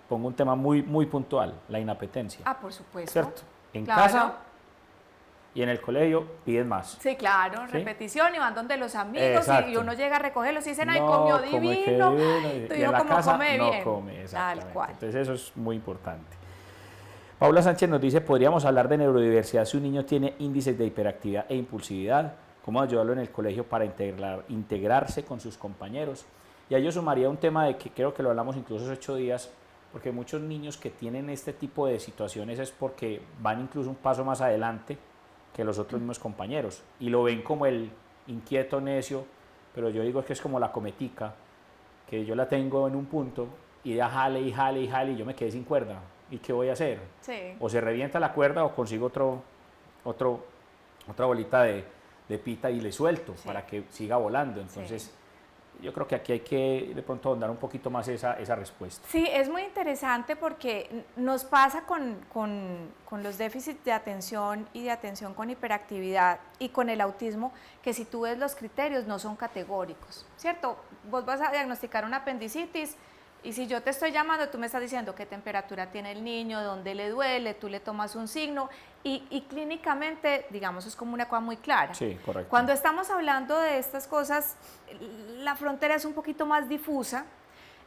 pongo un tema muy, muy puntual, la inapetencia. Ah, por supuesto. ¿Cierto? En claro. casa y en el colegio piden más. Sí, claro, ¿sí? Repetición y van donde los amigos y uno llega a recogerlos y dicen, ay, comió divino, y en la casa come no bien. come, tal cual. Entonces eso es muy importante. Paula Sánchez nos dice, ¿podríamos hablar de neurodiversidad si un niño tiene índices de hiperactividad e impulsividad? ¿Cómo ayudarlo en el colegio para integrarse con sus compañeros? Y a ello sumaría un tema de que creo que lo hablamos incluso hace 8 días, porque muchos niños que tienen este tipo de situaciones es porque van incluso un paso más adelante que los otros mismos compañeros y lo ven como el inquieto necio, pero yo digo que es como la cometica, que yo la tengo en un punto y ya jale y jale y jale y yo me quedé sin cuerda. ¿Y qué voy a hacer? Sí. O se revienta la cuerda o consigo otra bolita de pita y le suelto para que siga volando. Entonces, yo creo que aquí hay que de pronto ahondar un poquito más esa respuesta. Sí, es muy interesante porque nos pasa con los déficits de atención y de atención con hiperactividad y con el autismo, que si tú ves los criterios no son categóricos, ¿cierto? Vos vas a diagnosticar una apendicitis y si yo te estoy llamando, tú me estás diciendo qué temperatura tiene el niño, dónde le duele, tú le tomas un signo y clínicamente, digamos, es como una cosa muy clara. Sí, correcto. Cuando estamos hablando de estas cosas, la frontera es un poquito más difusa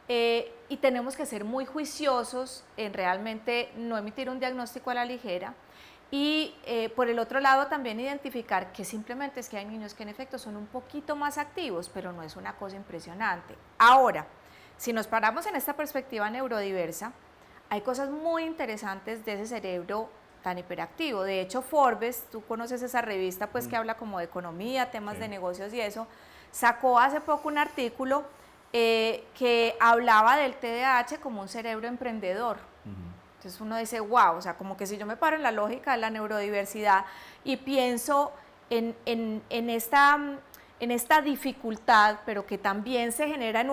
y tenemos que ser muy juiciosos en realmente no emitir un diagnóstico a la ligera. Y por el otro lado también identificar que simplemente es que hay niños que en efecto son un poquito más activos, pero no es una cosa impresionante. Ahora, si nos paramos en esta perspectiva neurodiversa, hay cosas muy interesantes de ese cerebro tan hiperactivo. De hecho, Forbes, tú conoces esa revista pues que habla como de economía, temas de negocios y eso, sacó hace poco un artículo que hablaba del TDAH como un cerebro emprendedor. Entonces uno dice, wow, o sea, como que si yo me paro en la lógica de la neurodiversidad y pienso en esta dificultad, pero que también se genera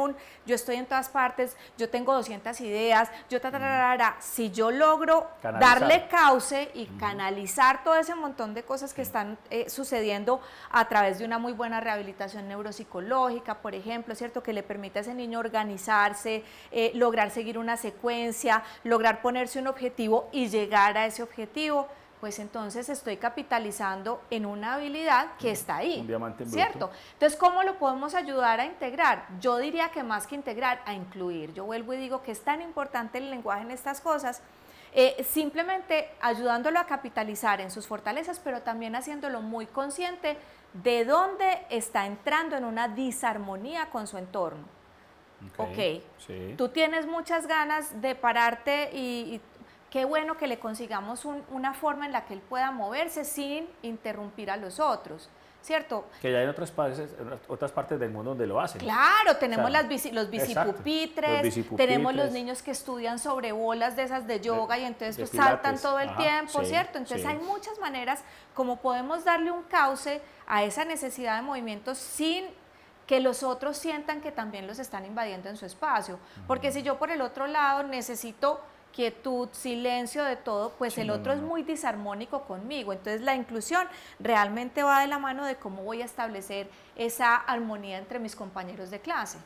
yo estoy en todas partes, yo tengo 200 ideas, si yo logro darle cauce y canalizar todo ese montón de cosas que están sucediendo a través de una muy buena rehabilitación neuropsicológica, por ejemplo, ¿cierto? Que le permite a ese niño organizarse, lograr seguir una secuencia, lograr ponerse un objetivo y llegar a ese objetivo, pues entonces estoy capitalizando en una habilidad que está ahí, un diamante en ¿cierto? bruto. Entonces, ¿cómo lo podemos ayudar a integrar? Yo diría que más que integrar, a incluir. Yo vuelvo y digo que es tan importante el lenguaje en estas cosas, simplemente ayudándolo a capitalizar en sus fortalezas, pero también haciéndolo muy consciente de dónde está entrando en una disarmonía con su entorno. Ok, sí. Tú tienes muchas ganas de pararte y qué bueno que le consigamos una forma en la que él pueda moverse sin interrumpir a los otros, ¿cierto? Que ya hay otras partes del mundo donde lo hacen. Claro, tenemos los bicipupitres, tenemos los niños que estudian sobre bolas de esas de yoga y entonces pues saltan todo el tiempo, sí, ¿cierto? Entonces hay muchas maneras como podemos darle un cauce a esa necesidad de movimiento sin que los otros sientan que también los están invadiendo en su espacio. Porque si yo por el otro lado necesito quietud, silencio de todo, pues el otro es muy disarmónico conmigo. Entonces la inclusión realmente va de la mano de cómo voy a establecer esa armonía entre mis compañeros de clase.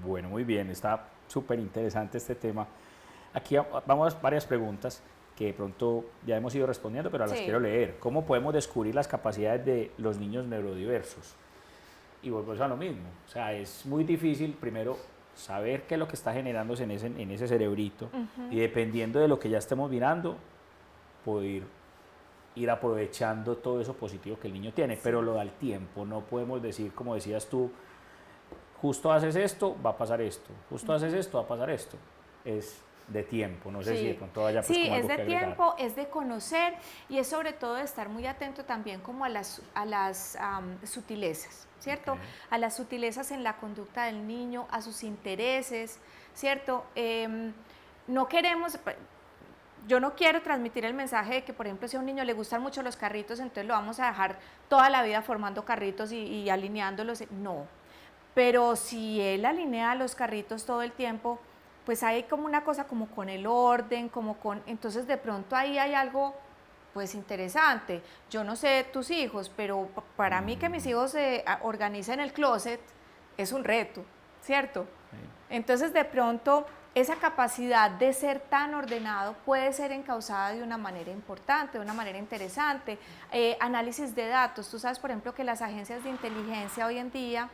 Bueno, muy bien, está súper interesante este tema. Aquí vamos a varias preguntas que de pronto ya hemos ido respondiendo, pero las quiero leer. ¿Cómo podemos descubrir las capacidades de los niños neurodiversos? Y volvemos a lo mismo, o sea, es muy difícil primero saber qué es lo que está generándose en ese cerebrito y dependiendo de lo que ya estemos mirando, poder ir aprovechando todo eso positivo que el niño tiene, pero lo da el tiempo, no podemos decir, como decías tú, justo haces esto, va a pasar esto, justo haces esto, va a pasar esto, es de tiempo, no sé si de pronto vaya pues como algo que agregar. Sí, es de tiempo, es de conocer y es sobre todo de estar muy atento también como a las sutilezas, ¿cierto? A las sutilezas en la conducta del niño, a sus intereses, ¿cierto? No queremos, yo no quiero transmitir el mensaje de que, por ejemplo, si a un niño le gustan mucho los carritos, entonces lo vamos a dejar toda la vida formando carritos y alineándolos, no. Pero si él alinea los carritos todo el tiempo, pues hay como una cosa como con el orden, entonces de pronto ahí hay algo pues interesante. Yo no sé tus hijos, pero para mí que mis hijos se organicen el closet es un reto, ¿cierto? Sí. Entonces de pronto esa capacidad de ser tan ordenado puede ser encauzada de una manera importante, de una manera interesante. Análisis de datos, tú sabes por ejemplo que las agencias de inteligencia hoy en día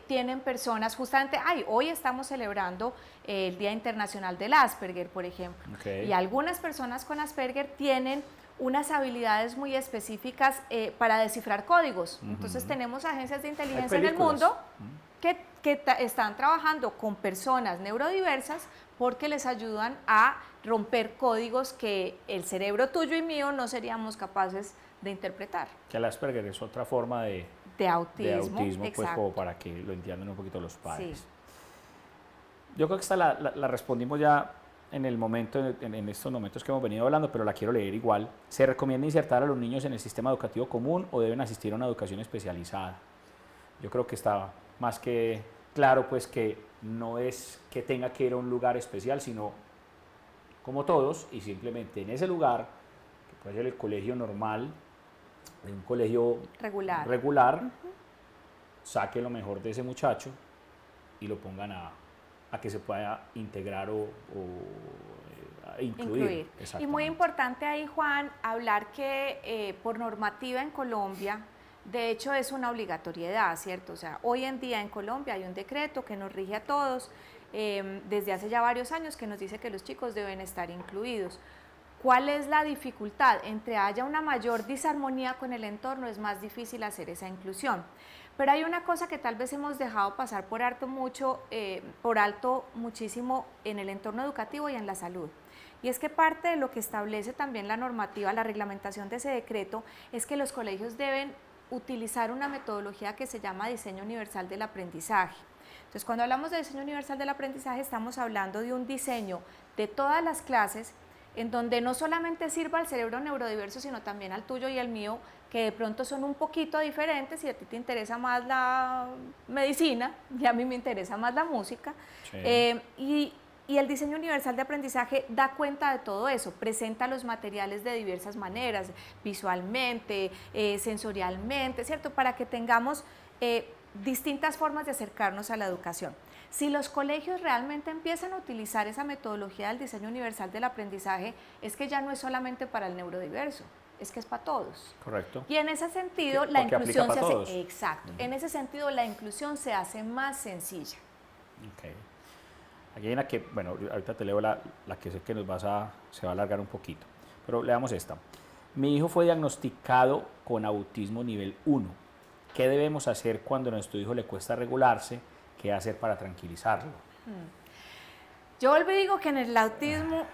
tienen personas, justamente, hoy estamos celebrando el Día Internacional del Asperger, por ejemplo, y algunas personas con Asperger tienen unas habilidades muy específicas para descifrar códigos. Entonces tenemos agencias de inteligencia en el mundo que están trabajando con personas neurodiversas porque les ayudan a romper códigos que el cerebro tuyo y mío no seríamos capaces de interpretar. Que el Asperger es otra forma de autismo pues como para que lo entiendan un poquito los padres. Sí. Yo creo que esta la respondimos ya en estos momentos que hemos venido hablando, pero la quiero leer igual. ¿Se recomienda insertar a los niños en el sistema educativo común o deben asistir a una educación especializada? Yo creo que está más que claro pues que no es que tenga que ir a un lugar especial, sino como todos, y simplemente en ese lugar, que puede ser el colegio normal, de un colegio regular, saque lo mejor de ese muchacho y lo pongan a que se pueda integrar o incluir. Y muy importante ahí, Juan, hablar que por normativa en Colombia, de hecho es una obligatoriedad, ¿cierto? O sea, hoy en día en Colombia hay un decreto que nos rige a todos, desde hace ya varios años, que nos dice que los chicos deben estar incluidos. ¿Cuál es la dificultad? Entre haya una mayor disarmonía con el entorno, es más difícil hacer esa inclusión. Pero hay una cosa que tal vez hemos dejado pasar por alto muchísimo en el entorno educativo y en la salud. Y es que parte de lo que establece también la normativa, la reglamentación de ese decreto, es que los colegios deben utilizar una metodología que se llama diseño universal del aprendizaje. Entonces, cuando hablamos de diseño universal del aprendizaje, estamos hablando de un diseño de todas las clases en donde no solamente sirva al cerebro neurodiverso, sino también al tuyo y al mío, que de pronto son un poquito diferentes, y a ti te interesa más la medicina, y a mí me interesa más la música. Sí. Y el diseño universal de aprendizaje da cuenta de todo eso, presenta los materiales de diversas maneras, visualmente, sensorialmente, ¿cierto? Para que tengamos distintas formas de acercarnos a la educación. Si los colegios realmente empiezan a utilizar esa metodología del diseño universal del aprendizaje, es que ya no es solamente para el neurodiverso, es que es para todos. Correcto. Y en ese sentido la inclusión se hace, exacto, en ese sentido la inclusión se hace más sencilla. Okay. Aquí hay una que, bueno, ahorita te leo la que sé que se va a alargar un poquito, pero leamos esta. Mi hijo fue diagnosticado con autismo nivel 1. ¿Qué debemos hacer cuando a nuestro hijo le cuesta regularse? ¿Qué hacer para tranquilizarlo? Yo vuelvo y digo que en el autismo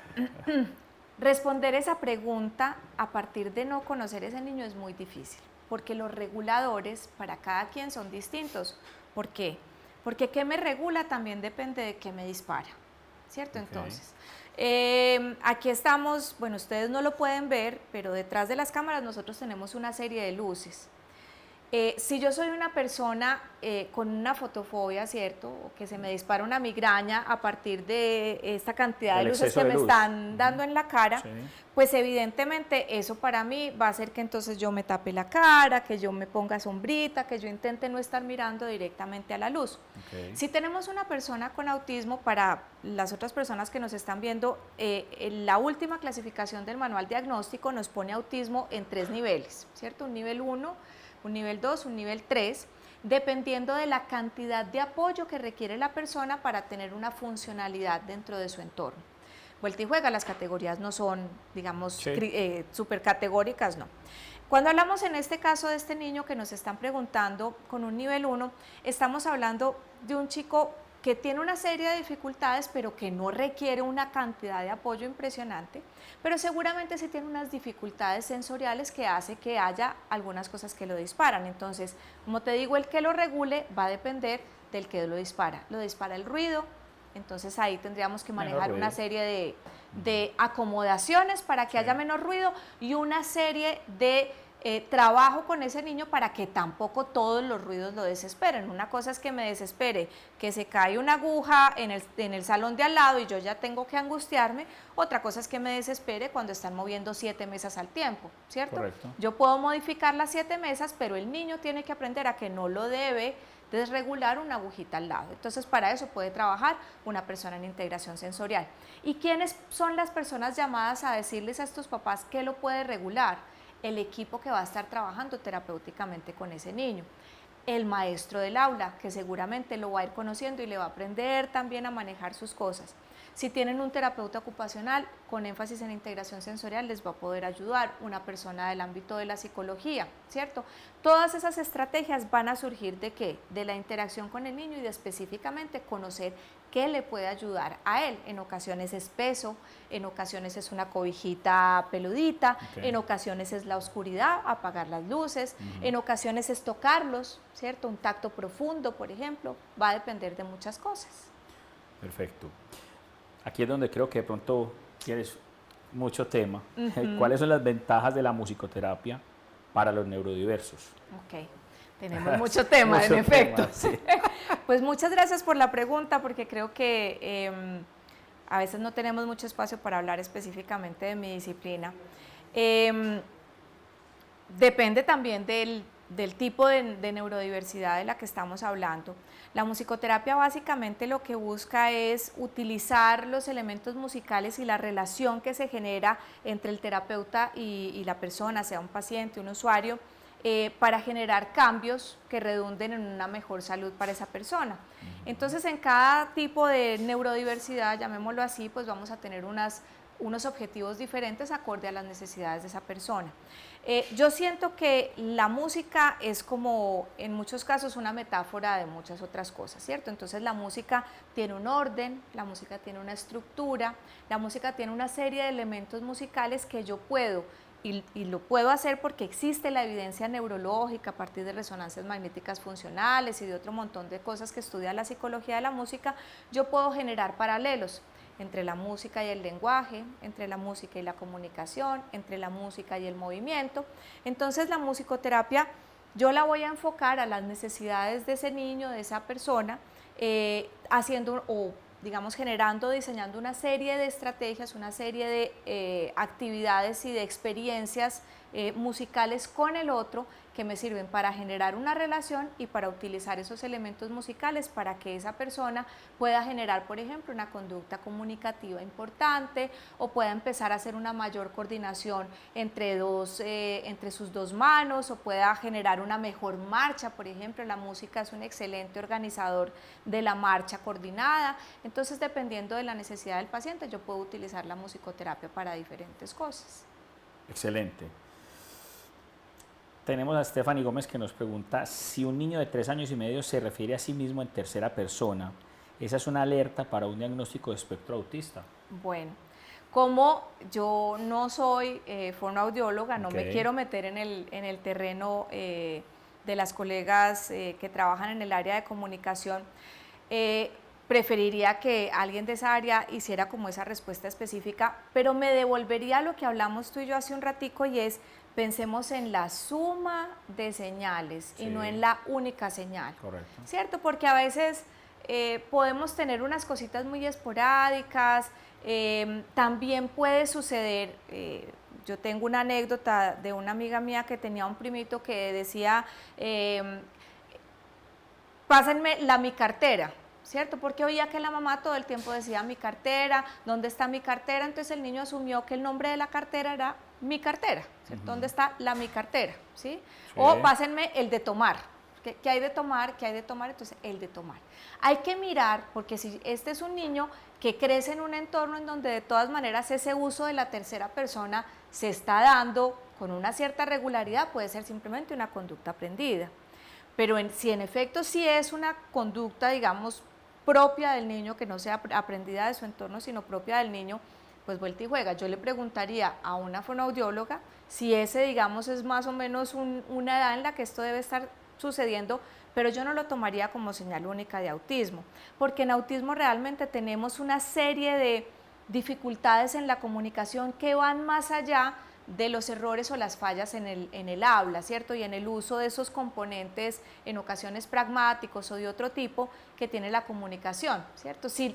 responder esa pregunta a partir de no conocer a ese niño es muy difícil, porque los reguladores para cada quien son distintos. ¿Por qué? Porque qué me regula también depende de qué me dispara, ¿cierto? Okay. Entonces, aquí estamos, bueno, ustedes no lo pueden ver, pero detrás de las cámaras nosotros tenemos una serie de luces. Si yo soy una persona con una fotofobia, ¿cierto? O que se me dispara una migraña a partir de esta cantidad de luces que me están dando en la cara, sí, pues evidentemente eso para mí va a hacer que entonces yo me tape la cara, que yo me ponga sombrita, que yo intente no estar mirando directamente a la luz. Okay. Si tenemos una persona con autismo, para las otras personas que nos están viendo, la última clasificación del manual diagnóstico nos pone autismo en 3 niveles, ¿cierto? Un nivel 1, un nivel 2, un nivel 3, dependiendo de la cantidad de apoyo que requiere la persona para tener una funcionalidad dentro de su entorno. Vuelta y juega, las categorías no son, digamos, sí, súper categóricas, no. Cuando hablamos en este caso de este niño que nos están preguntando con un nivel 1, estamos hablando de un chico que tiene una serie de dificultades, pero que no requiere una cantidad de apoyo impresionante, pero seguramente sí tiene unas dificultades sensoriales que hace que haya algunas cosas que lo disparan. Entonces, como te digo, el que lo regule va a depender del que lo dispara. Lo dispara el ruido, entonces ahí tendríamos que manejar una serie de acomodaciones para que haya menos ruido y una serie de trabajo con ese niño para que tampoco todos los ruidos lo desesperen. Una cosa es que me desespere que se cae una aguja en el salón de al lado y yo ya tengo que angustiarme. Otra cosa es que me desespere cuando están moviendo 7 mesas al tiempo, ¿cierto? Correcto. Yo puedo modificar las 7 mesas, pero el niño tiene que aprender a que no lo debe desregular una agujita al lado. Entonces, para eso puede trabajar una persona en integración sensorial. ¿Y quiénes son las personas llamadas a decirles a estos papás qué lo puede regular? El equipo que va a estar trabajando terapéuticamente con ese niño, el maestro del aula, que seguramente lo va a ir conociendo y le va a aprender también a manejar sus cosas. Si tienen un terapeuta ocupacional con énfasis en integración sensorial, les va a poder ayudar una persona del ámbito de la psicología, ¿cierto? Todas esas estrategias van a surgir ¿de qué? De la interacción con el niño y de específicamente conocer qué le puede ayudar a él. En ocasiones es peso, en ocasiones es una cobijita peludita, en ocasiones es la oscuridad, apagar las luces, en ocasiones es tocarlos, ¿cierto? Un tacto profundo, por ejemplo, va a depender de muchas cosas. Perfecto. Aquí es donde creo que de pronto tienes mucho tema. ¿Cuáles son las ventajas de la musicoterapia para los neurodiversos? Ok. Tenemos mucho tema, en efecto. Tema, sí. Pues muchas gracias por la pregunta, porque creo que a veces no tenemos mucho espacio para hablar específicamente de mi disciplina. Depende también del tipo de neurodiversidad de la que estamos hablando. La musicoterapia básicamente lo que busca es utilizar los elementos musicales y la relación que se genera entre el terapeuta y la persona, sea un paciente, un usuario, para generar cambios que redunden en una mejor salud para esa persona. Entonces, en cada tipo de neurodiversidad, llamémoslo así, pues vamos a tener unos objetivos diferentes acorde a las necesidades de esa persona. Yo siento que la música es como, en muchos casos, una metáfora de muchas otras cosas, ¿cierto? Entonces la música tiene un orden, la música tiene una estructura, la música tiene una serie de elementos musicales que yo puedo, y lo puedo hacer porque existe la evidencia neurológica a partir de resonancias magnéticas funcionales y de otro montón de cosas que estudia la psicología de la música. Yo puedo generar paralelos entre la música y el lenguaje, entre la música y la comunicación, entre la música y el movimiento. Entonces la musicoterapia yo la voy a enfocar a las necesidades de ese niño, de esa persona, haciendo o digamos generando, diseñando una serie de estrategias, una serie de actividades y de experiencias musicales con el otro que me sirven para generar una relación y para utilizar esos elementos musicales para que esa persona pueda generar, por ejemplo, una conducta comunicativa importante o pueda empezar a hacer una mayor coordinación entre sus dos manos o pueda generar una mejor marcha, por ejemplo. La música es un excelente organizador de la marcha coordinada. Entonces, dependiendo de la necesidad del paciente, yo puedo utilizar la musicoterapia para diferentes cosas. Excelente. Tenemos a Stephanie Gómez que nos pregunta si un niño de 3 años y medio se refiere a sí mismo en tercera persona. ¿Esa es una alerta para un diagnóstico de espectro autista? Bueno, como yo no soy fonoaudióloga, no me quiero meter en el terreno de las colegas que trabajan en el área de comunicación, preferiría que alguien de esa área hiciera como esa respuesta específica, pero me devolvería a lo que hablamos tú y yo hace un ratico, y es: pensemos en la suma de señales y no en la única señal. Correcto. ¿Cierto? Porque a veces podemos tener unas cositas muy esporádicas, también puede suceder, yo tengo una anécdota de una amiga mía que tenía un primito que decía, pásenme mi cartera, ¿cierto? Porque oía que la mamá todo el tiempo decía mi cartera, ¿dónde está mi cartera? Entonces el niño asumió que el nombre de la cartera era mi cartera, ¿cierto? ¿Dónde está mi cartera? ¿Sí? O pásenme el de tomar. ¿Qué hay de tomar? ¿Qué hay de tomar? Entonces, el de tomar. Hay que mirar, porque si este es un niño que crece en un entorno en donde de todas maneras ese uso de la tercera persona se está dando con una cierta regularidad, puede ser simplemente una conducta aprendida. Pero si en efecto sí es una conducta, digamos, propia del niño, que no sea aprendida de su entorno, sino propia del niño, pues vuelta y juega. Yo le preguntaría a una fonoaudióloga si ese, digamos, es más o menos una edad en la que esto debe estar sucediendo, pero yo no lo tomaría como señal única de autismo, porque en autismo realmente tenemos una serie de dificultades en la comunicación que van más allá de los errores o las fallas en el habla, ¿cierto? Y en el uso de esos componentes en ocasiones pragmáticos o de otro tipo que tiene la comunicación, ¿cierto? Si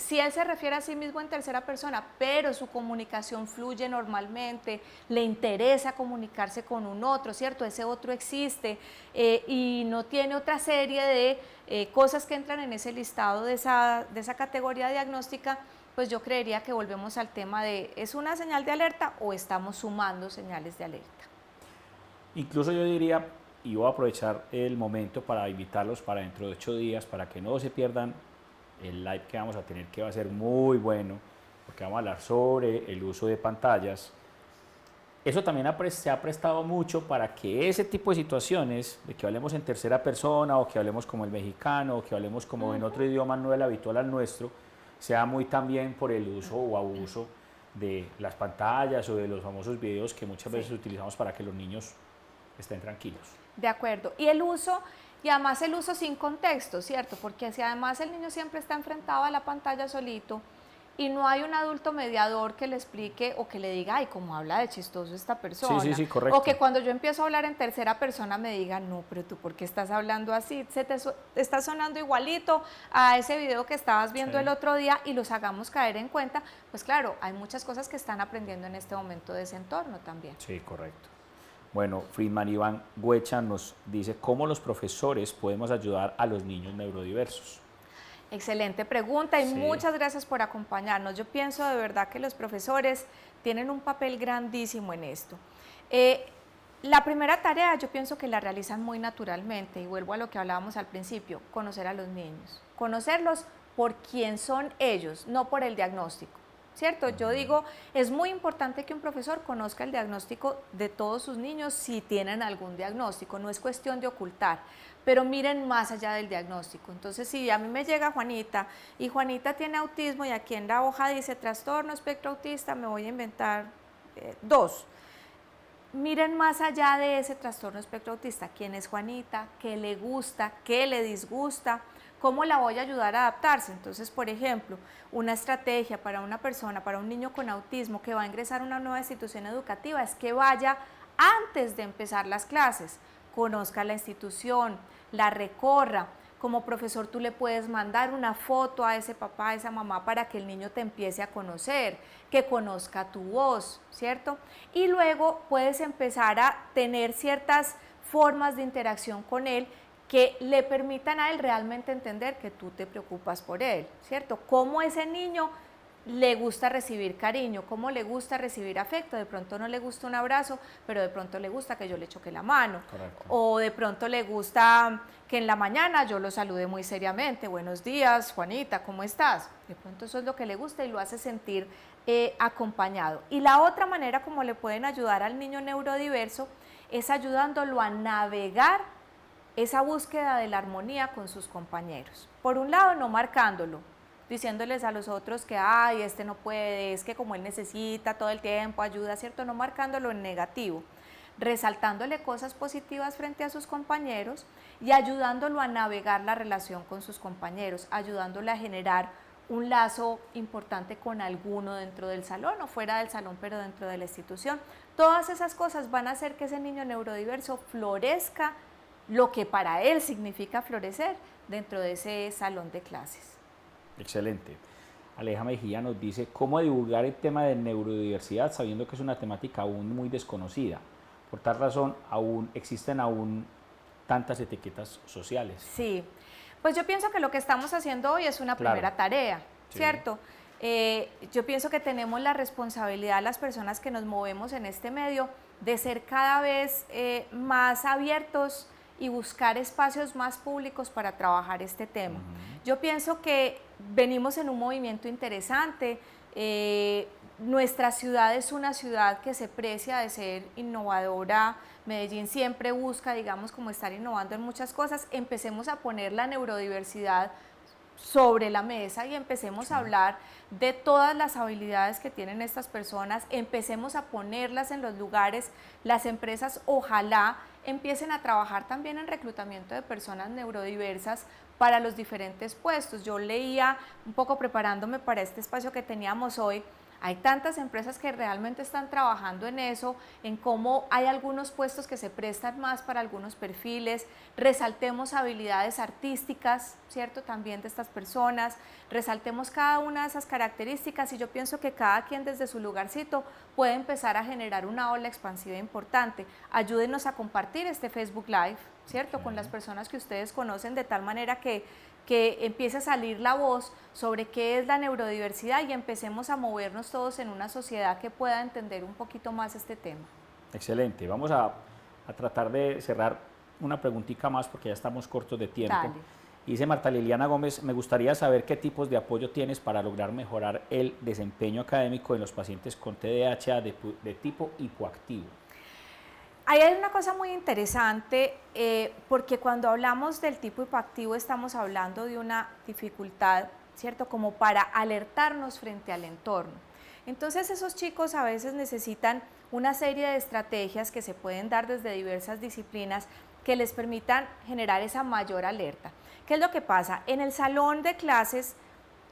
él se refiere a sí mismo en tercera persona, pero su comunicación fluye normalmente, le interesa comunicarse con un otro, ¿cierto? Ese otro existe y no tiene otra serie de cosas que entran en ese listado de esa categoría diagnóstica, pues yo creería que volvemos al tema de ¿es una señal de alerta o estamos sumando señales de alerta? Incluso yo diría, y voy a aprovechar el momento para invitarlos para dentro de 8 días, para que no se pierdan el live que vamos a tener, que va a ser muy bueno, porque vamos a hablar sobre el uso de pantallas. Eso también se ha prestado mucho para que ese tipo de situaciones, de que hablemos en tercera persona, o que hablemos como el mexicano, o que hablemos como en otro idioma no el habitual al nuestro, sea muy también por el uso o abuso de las pantallas o de los famosos videos que muchas veces utilizamos para que los niños estén tranquilos. De acuerdo. Y además el uso sin contexto, ¿cierto? Porque si además el niño siempre está enfrentado a la pantalla solito, y no hay un adulto mediador que le explique o que le diga, ay, cómo habla de chistoso esta persona. Sí, sí, sí, correcto. O que cuando yo empiezo a hablar en tercera persona me diga, no, pero tú, ¿por qué estás hablando así? Está sonando igualito a ese video que estabas viendo el otro día, y los hagamos caer en cuenta. Pues claro, hay muchas cosas que están aprendiendo en este momento de ese entorno también. Sí, correcto. Bueno, Friedman Iván Guecha nos dice, ¿cómo los profesores podemos ayudar a los niños neurodiversos? Excelente pregunta y Sí. muchas gracias por acompañarnos. Yo pienso de verdad que los profesores tienen un papel grandísimo en esto. La primera tarea yo pienso que la realizan muy naturalmente, y vuelvo a lo que hablábamos al principio, conocer a los niños, conocerlos por quién son ellos, no por el diagnóstico. ¿Cierto? Yo digo, es muy importante que un profesor conozca el diagnóstico de todos sus niños si tienen algún diagnóstico, no es cuestión de ocultar, pero miren más allá del diagnóstico. Entonces, si a mí me llega Juanita y Juanita tiene autismo y aquí en la hoja dice trastorno espectro autista, me voy a inventar 2. Miren más allá de ese trastorno espectro autista, quién es Juanita, qué le gusta, qué le disgusta, cómo la voy a ayudar a adaptarse. Entonces, por ejemplo, una estrategia para una persona, para un niño con autismo que va a ingresar a una nueva institución educativa es que vaya antes de empezar las clases, conozca la institución, la recorra. Como profesor tú le puedes mandar una foto a ese papá, a esa mamá, para que el niño te empiece a conocer, que conozca tu voz, ¿cierto? Y luego puedes empezar a tener ciertas formas de interacción con él que le permitan a él realmente entender que tú te preocupas por él, ¿cierto? Cómo ese niño le gusta recibir cariño, cómo le gusta recibir afecto. De pronto no le gusta un abrazo, pero de pronto le gusta que yo le choque la mano. Correcto. O de pronto le gusta que en la mañana yo lo salude muy seriamente, buenos días, Juanita, ¿cómo estás? De pronto eso es lo que le gusta y lo hace sentir acompañado. Y la otra manera como le pueden ayudar al niño neurodiverso es ayudándolo a navegar esa búsqueda de la armonía con sus compañeros. Por un lado, no marcándolo, diciéndoles a los otros que, ay, este no puede, es que como él necesita todo el tiempo ayuda, ¿cierto? No marcándolo en negativo, resaltándole cosas positivas frente a sus compañeros y ayudándolo a navegar la relación con sus compañeros, ayudándole a generar un lazo importante con alguno dentro del salón o fuera del salón, pero dentro de la institución. Todas esas cosas van a hacer que ese niño neurodiverso florezca lo que para él significa florecer dentro de ese salón de clases. Excelente. Aleja Mejía nos dice, ¿cómo divulgar el tema de neurodiversidad sabiendo que es una temática aún muy desconocida? Por tal razón, existen tantas etiquetas sociales. Sí, pues yo pienso que lo que estamos haciendo hoy es una primera tarea, ¿cierto? Yo pienso que tenemos la responsabilidad, las personas que nos movemos en este medio, de ser cada vez más abiertos y buscar espacios más públicos para trabajar este tema. Yo pienso que venimos en un movimiento interesante. Nuestra ciudad es una ciudad que se precia de ser innovadora. Medellín siempre busca, digamos, como estar innovando en muchas cosas. Empecemos a poner la neurodiversidad sobre la mesa y empecemos a hablar de todas las habilidades que tienen estas personas, empecemos a ponerlas en los lugares. Las empresas ojalá empiecen a trabajar también en reclutamiento de personas neurodiversas para los diferentes puestos. Yo leía un poco preparándome para este espacio que teníamos hoy, hay tantas empresas que realmente están trabajando en eso, en cómo hay algunos puestos que se prestan más para algunos perfiles. Resaltemos habilidades artísticas, ¿cierto? También de estas personas, resaltemos cada una de esas características y yo pienso que cada quien desde su lugarcito puede empezar a generar una ola expansiva importante. Ayúdenos a compartir este Facebook Live, ¿cierto? Con las personas que ustedes conocen, de tal manera que empiece a salir la voz sobre qué es la neurodiversidad y empecemos a movernos todos en una sociedad que pueda entender un poquito más este tema. Excelente. Vamos a tratar de cerrar una preguntita más porque ya estamos cortos de tiempo. Dale. Dice Marta Liliana Gómez, me gustaría saber qué tipos de apoyo tienes para lograr mejorar el desempeño académico en los pacientes con TDAH de tipo hipoactivo. Ahí hay una cosa muy interesante, porque cuando hablamos del tipo hipoactivo estamos hablando de una dificultad, ¿cierto? Como para alertarnos frente al entorno. Entonces esos chicos a veces necesitan una serie de estrategias que se pueden dar desde diversas disciplinas que les permitan generar esa mayor alerta. ¿Qué es lo que pasa? En el salón de clases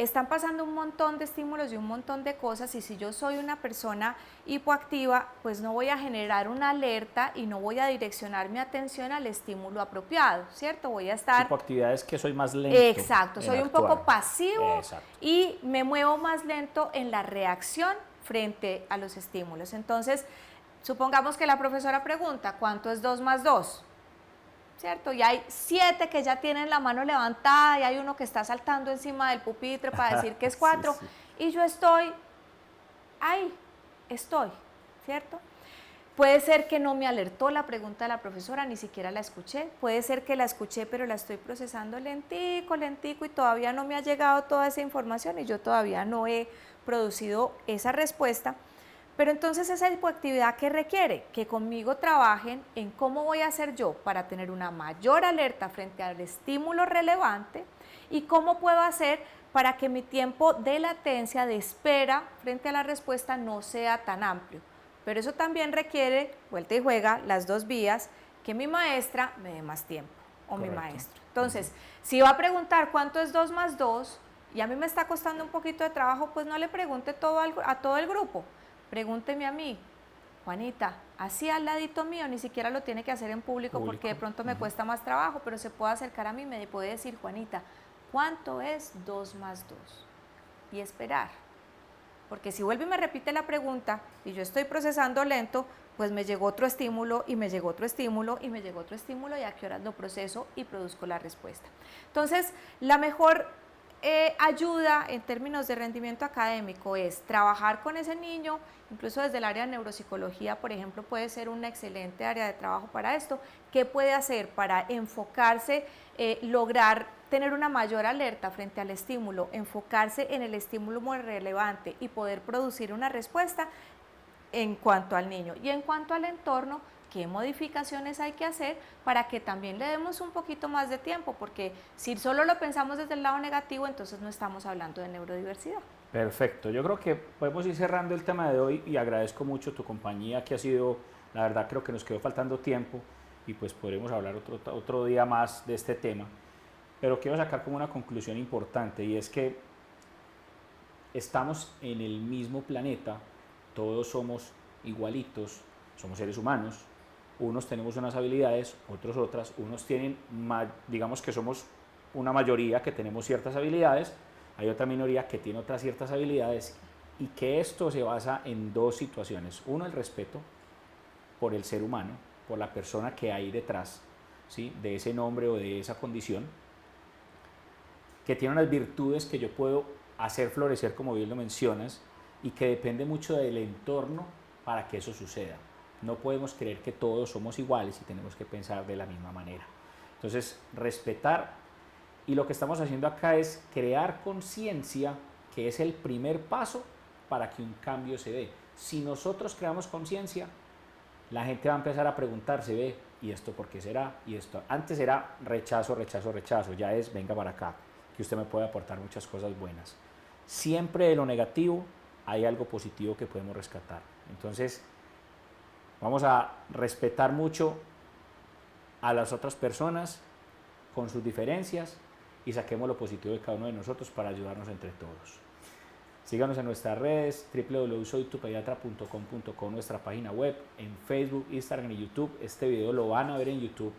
están pasando un montón de estímulos y un montón de cosas, y si yo soy una persona hipoactiva, pues no voy a generar una alerta y no voy a direccionar mi atención al estímulo apropiado, ¿cierto? Voy a estar... Tipo actividades que soy más lento. Exacto, soy un poco pasivo. Exacto. Y me muevo más lento en la reacción frente a los estímulos. Entonces, supongamos que la profesora pregunta, ¿cuánto es 2 más 2? ¿Cierto? Y hay 7 que ya tienen la mano levantada y hay uno que está saltando encima del pupitre para decir que es 4. Sí. Y yo estoy, ahí estoy, ¿cierto? Puede ser que no me alertó la pregunta de la profesora, ni siquiera la escuché. Puede ser que la escuché, pero la estoy procesando lentico, lentico, y todavía no me ha llegado toda esa información y yo todavía no he producido esa respuesta. Pero entonces esa hipoactividad, ¿qué requiere? Que conmigo trabajen en cómo voy a hacer yo para tener una mayor alerta frente al estímulo relevante y cómo puedo hacer para que mi tiempo de latencia, de espera frente a la respuesta no sea tan amplio. Pero eso también requiere, vuelta y juega, las dos vías, que mi maestra me dé más tiempo, o correcto, mi maestro. Entonces, si va a preguntar cuánto es 2 más 2, y a mí me está costando un poquito de trabajo, pues no le pregunte a todo el grupo. Pregúnteme a mí, Juanita, así al ladito mío, ni siquiera lo tiene que hacer en público porque de pronto me cuesta más trabajo, pero se puede acercar a mí y me puede decir, Juanita, ¿cuánto es 2 más 2? Y esperar. Porque si vuelve y me repite la pregunta y yo estoy procesando lento, pues me llegó otro estímulo y me llegó otro estímulo y me llegó otro estímulo, y a qué horas lo proceso y produzco la respuesta. Entonces, la mejor ayuda en términos de rendimiento académico es trabajar con ese niño, incluso desde el área de neuropsicología, por ejemplo, puede ser una excelente área de trabajo para esto. ¿Qué puede hacer para enfocarse, lograr tener una mayor alerta frente al estímulo, enfocarse en el estímulo muy relevante y poder producir una respuesta en cuanto al niño? Y en cuanto al entorno, ¿qué modificaciones hay que hacer para que también le demos un poquito más de tiempo? Porque si solo lo pensamos desde el lado negativo, entonces no estamos hablando de neurodiversidad. Perfecto, yo creo que podemos ir cerrando el tema de hoy y agradezco mucho tu compañía, que ha sido, la verdad creo que nos quedó faltando tiempo y pues podremos hablar otro día más de este tema, pero quiero sacar como una conclusión importante, y es que estamos en el mismo planeta, todos somos igualitos, somos seres humanos, unos tenemos unas habilidades, otros otras, unos tienen, digamos que somos una mayoría que tenemos ciertas habilidades, hay otra minoría que tiene otras ciertas habilidades, y que esto se basa en dos situaciones. Uno, el respeto por el ser humano, por la persona que hay detrás, ¿sí?, de ese nombre o de esa condición, que tiene unas virtudes que yo puedo hacer florecer, como bien lo mencionas, y que depende mucho del entorno para que eso suceda. No podemos creer que todos somos iguales y tenemos que pensar de la misma manera. Entonces, respetar. Y lo que estamos haciendo acá es crear conciencia, que es el primer paso para que un cambio se dé. Si nosotros creamos conciencia, la gente va a empezar a preguntarse, ve, ¿y esto por qué será? Y esto, antes era rechazo, rechazo, rechazo, ya es venga para acá, que usted me puede aportar muchas cosas buenas. Siempre de lo negativo hay algo positivo que podemos rescatar. Entonces, vamos a respetar mucho a las otras personas con sus diferencias y saquemos lo positivo de cada uno de nosotros para ayudarnos entre todos. Síganos en nuestras redes, www.soytupediatra.com.co, nuestra página web, en Facebook, Instagram y YouTube. Este video lo van a ver en YouTube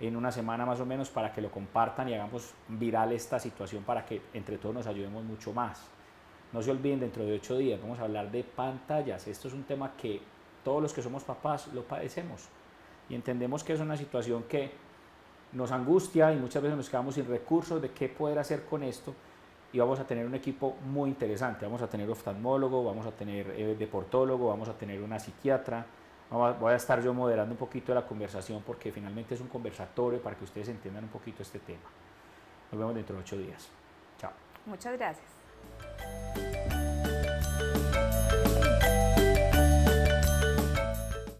en una semana más o menos, para que lo compartan y hagamos viral esta situación para que entre todos nos ayudemos mucho más. No se olviden, dentro de 8 días vamos a hablar de pantallas. Esto es un tema que todos los que somos papás lo padecemos y entendemos que es una situación que nos angustia y muchas veces nos quedamos sin recursos de qué poder hacer con esto, y vamos a tener un equipo muy interesante. Vamos a tener oftalmólogo, vamos a tener deportólogo, vamos a tener una psiquiatra. Voy a estar yo moderando un poquito de la conversación, porque finalmente es un conversatorio para que ustedes entiendan un poquito este tema. Nos vemos dentro de 8 días. Chao. Muchas gracias.